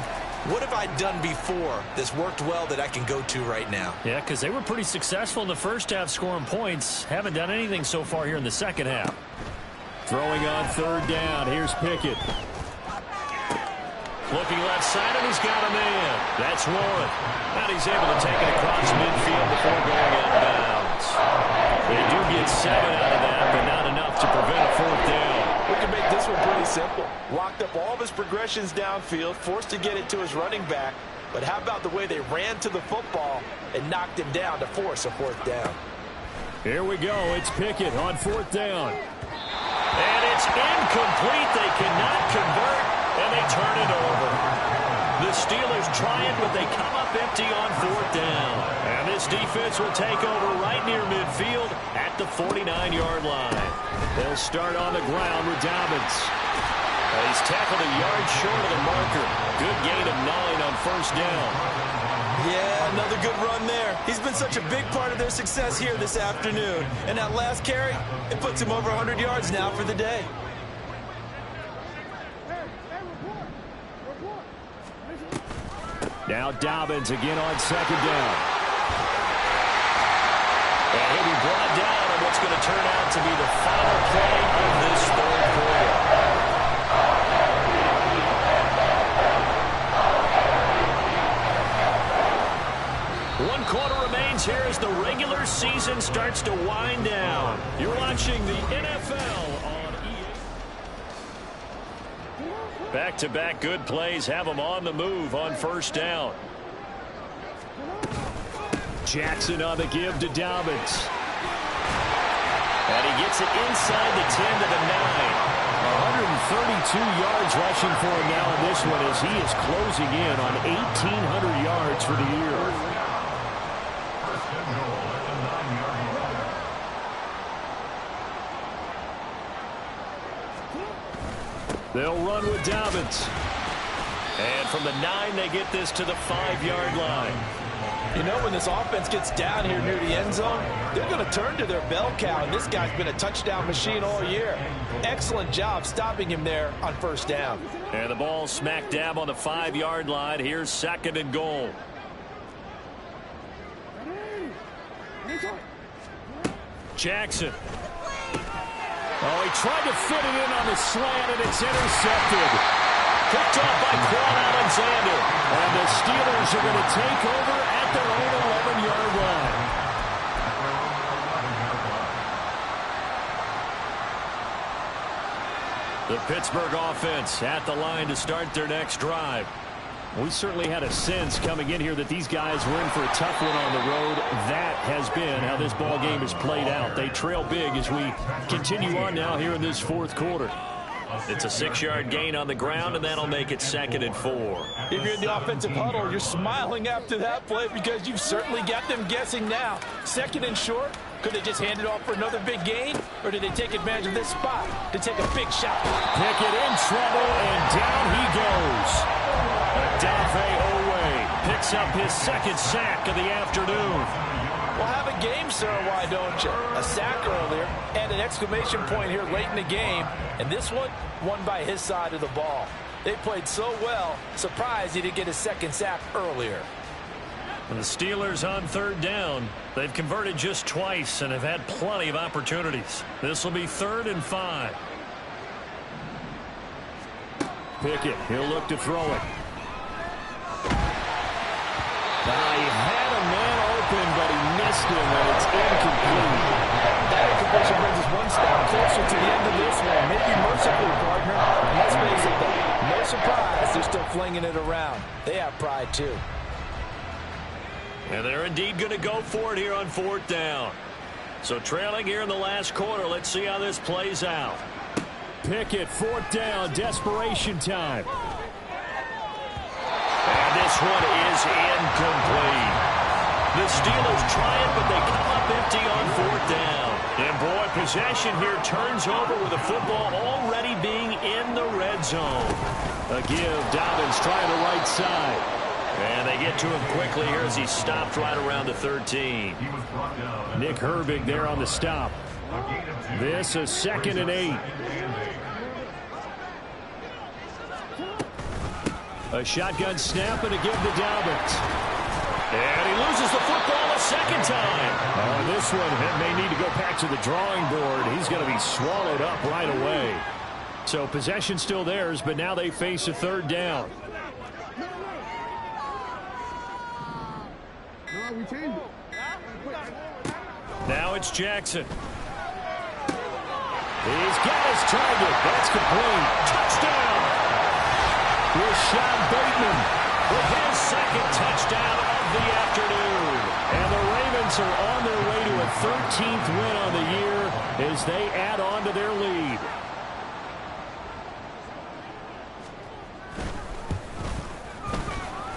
what have I done before that's worked well that I can go to right now? Yeah, because they were pretty successful in the first half scoring points. Haven't done anything so far here in the second half. Throwing on third down. Here's Pickett. Looking left side, and he's got a man. That's one. And he's able to take it across midfield before going out of bounds. They do get 7 out of that, but not enough to prevent a fourth down. We can make this one pretty simple. Locked up all of his progressions downfield, forced to get it to his running back. But how about the way they ran to the football and knocked him down to force a fourth down? Here we go. It's Pickett on fourth down. And it's incomplete. They cannot convert, and they turn it over. The Steelers try it, but they come up empty on fourth down. And this defense will take over right near midfield at the 49-yard line. They'll start on the ground with Dobbins. He's tackled a yard short of the marker. Good gain of 9 on first down. Yeah, another good run there. He's been such a big part of their success here this afternoon. And that last carry, it puts him over 100 yards now for the day. Now Dobbins again on second down. And he'll be brought down on what's going to turn out to be the final play of this third quarter. One quarter remains here as the regular season starts to wind down. You're watching the NFL on EA. Back-to-back good plays have them on the move on first down. Jackson on the give to Dobbins. And he gets it inside the 10 to the 9. 132 yards rushing for him now in this one as he is closing in on 1,800 yards for the year. They'll run with Dobbins. And from the 9, they get this to the 5-yard line. You know, when this offense gets down here near the end zone, they're going to turn to their bell cow, and this guy's been a touchdown machine all year. Excellent job stopping him there on first down. And the ball smack dab on the 5-yard line. Here's second and goal. Jackson. Oh, he tried to fit it in on the slant, and it's intercepted. Picked off by Quan Alexander. And the Steelers are going to take over at their own 11-yard line. The Pittsburgh offense at the line to start their next drive. We certainly had a sense coming in here that these guys were in for a tough one on the road. That has been how this ball game has played out. They trail big as we continue on now here in this fourth quarter. It's a 6-yard gain on the ground, and that'll make it 2nd and 4. If you're in the offensive huddle, you're smiling after that play because you've certainly got them guessing now. 2nd and short. Could they just hand it off for another big gain, or did they take advantage of this spot to take a big shot? Pickett in trouble, and down he goes. Dafe Owe picks up his 2nd sack of the afternoon. Well, have a game, sir, why don't you? A sack earlier and an exclamation point here late in the game, and this one won by his side of the ball. They played so well, surprised he didn't get his 2nd sack earlier. And the Steelers on third down. They've converted just twice and have had plenty of opportunities. This will be 3rd and 5. Pickett, he'll look to throw it. He had a man open, but he missed him, and it's incomplete. That incompletion brings us one step closer to the end of this one. Maybe mercifully, partner. Let's face it, though. No surprise, they're still flinging it around. They have pride, too. And they're indeed going to go for it here on 4th down. So trailing here in the last quarter. Let's see how this plays out. Pickett, 4th down, desperation time. And this one is incomplete. The Steelers try it, but they come up empty on 4th down. And boy, possession here turns over with the football already being in the red zone. A give, Dobbins trying the right side. And they get to him quickly here as he stopped right around the 13. Nick Herbig there on the stop. This is 2nd and 8. A shotgun snap and a give to Dobbins. And he loses the football a second time. On this one, it may need to go back to the drawing board. He's going to be swallowed up right away. So possession still theirs, but now they face a third down. Now it's Jackson. He's got his target. That's complete. Touchdown. Rashad Bateman with his second touchdown of the afternoon. And the Ravens are on their way to a 13th win on the year as they add on to their lead.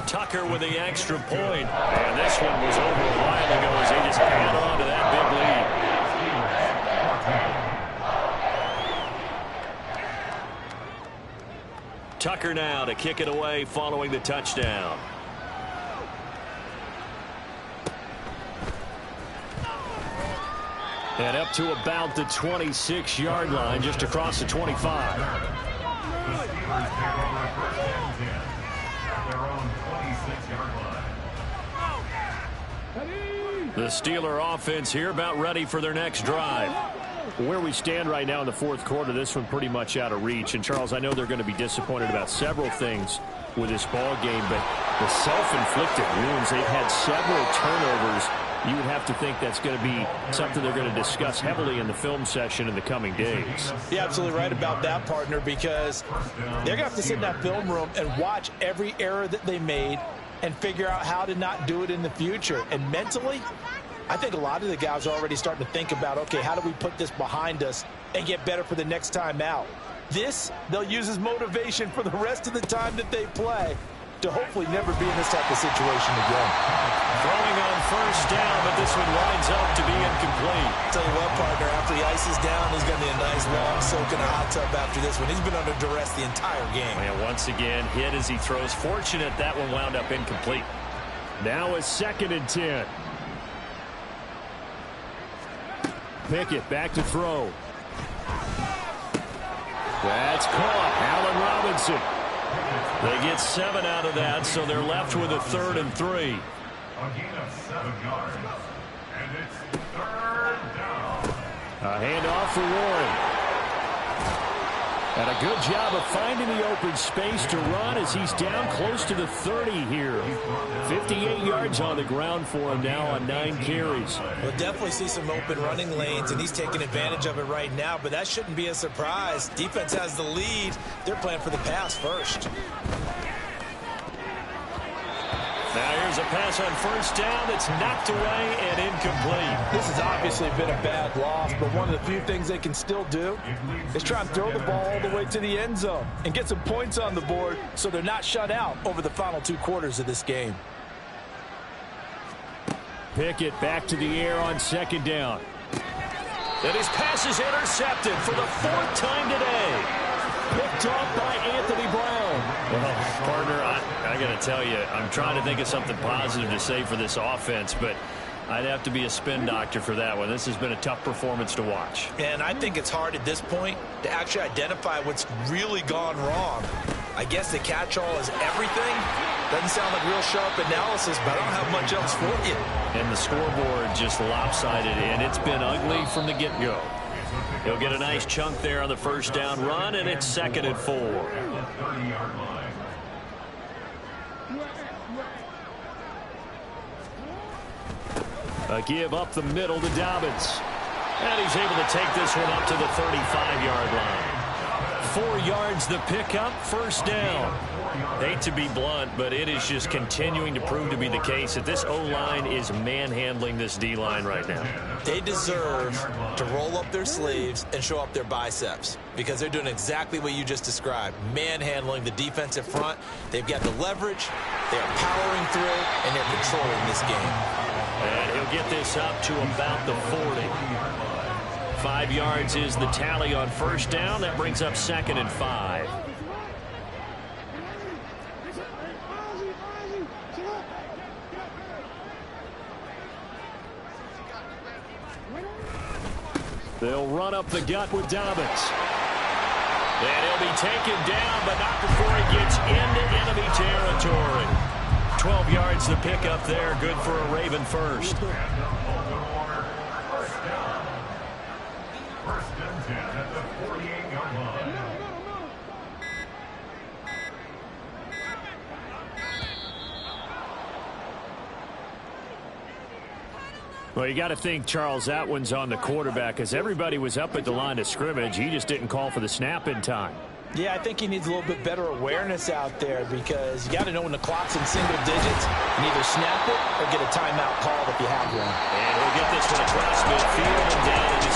Tucker with the extra point. And this one was over a while ago as they just add on to that big lead. Tucker now to kick it away following the touchdown. And up to about the 26-yard line, just across the 25. The Steeler offense here about ready for their next drive. Where we stand right now in the fourth quarter, this one pretty much out of reach. And, Charles, I know they're going to be disappointed about several things with this ball game, but the self-inflicted wounds, they've had several turnovers. You would have to think that's going to be something they're going to discuss heavily in the film session in the coming days. You're absolutely right about that, partner, because they're going to have to sit in that film room and watch every error that they made and figure out how to not do it in the future. And mentally, I think a lot of the guys are already starting to think about, okay, how do we put this behind us and get better for the next time out? This, they'll use as motivation for the rest of the time that they play to hopefully never be in this type of situation again. Throwing on first down, but this one winds up to be incomplete. Tell you what, partner, after the ice is down, he's going to be a nice long soak in a hot tub after this one. He's been under duress the entire game. And once again, hit as he throws. Fortunate that one wound up incomplete. Now a 2nd and 10. Pickett back to throw. That's caught. Allen Robinson. They get 7 out of that, so they're left with a 3rd and 3. A gain of 7 yards. And it's 3rd down. A handoff for Warren. And a good job of finding the open space to run as he's down close to the 30 here. 58 yards on the ground for him now on 9 carries. We'll definitely see some open running lanes, and he's taking advantage of it right now, but that shouldn't be a surprise. Defense has the lead. They're playing for the pass first. Now here's a pass on first down that's knocked away and incomplete. This has obviously been a bad loss, but one of the few things they can still do is try and throw the ball all the way to the end zone and get some points on the board so they're not shut out over the final 2 quarters of this game. Pickett back to the air on 2nd down. And his pass is intercepted for the 4th time today. Picked off by Anthony Brown. Well, partner, I got to tell you, I'm trying to think of something positive to say for this offense, but I'd have to be a spin doctor for that one. This has been a tough performance to watch. And I think it's hard at this point to actually identify what's really gone wrong. I guess the catch-all is everything. Doesn't sound like real sharp analysis, but I don't have much else for you. And the scoreboard just lopsided, and it's been ugly from the get-go. He'll get a nice chunk there on the first down run, and it's 2nd and 4. A give up the middle to Dobbins. And he's able to take this one up to the 35-yard line. 4 yards the pickup, first down. Hate to be blunt, but it is just continuing to prove to be the case that this O-line is manhandling this D-line right now. They deserve to roll up their sleeves and show up their biceps because they're doing exactly what you just described, manhandling the defensive front. They've got the leverage, they're powering through, and they're controlling this game. And he'll get this up to about the 40. 5 yards is the tally on first down. That brings up 2nd and 5. They'll run up the gut with Dobbins. And he'll be taken down, but not before he gets into enemy territory. 12 yards to pick up there. Good for a Raven first. And the Baltimore first down. First and 10 at the 48-yard line. Well, you got to think, Charles, that one's on the quarterback because everybody was up at the line of scrimmage. He just didn't call for the snap in time. Yeah, I think he needs a little bit better awareness out there because you got to know when the clock's in single digits and either snap it or get a timeout called if you have one. And we'll get this one across midfield and down into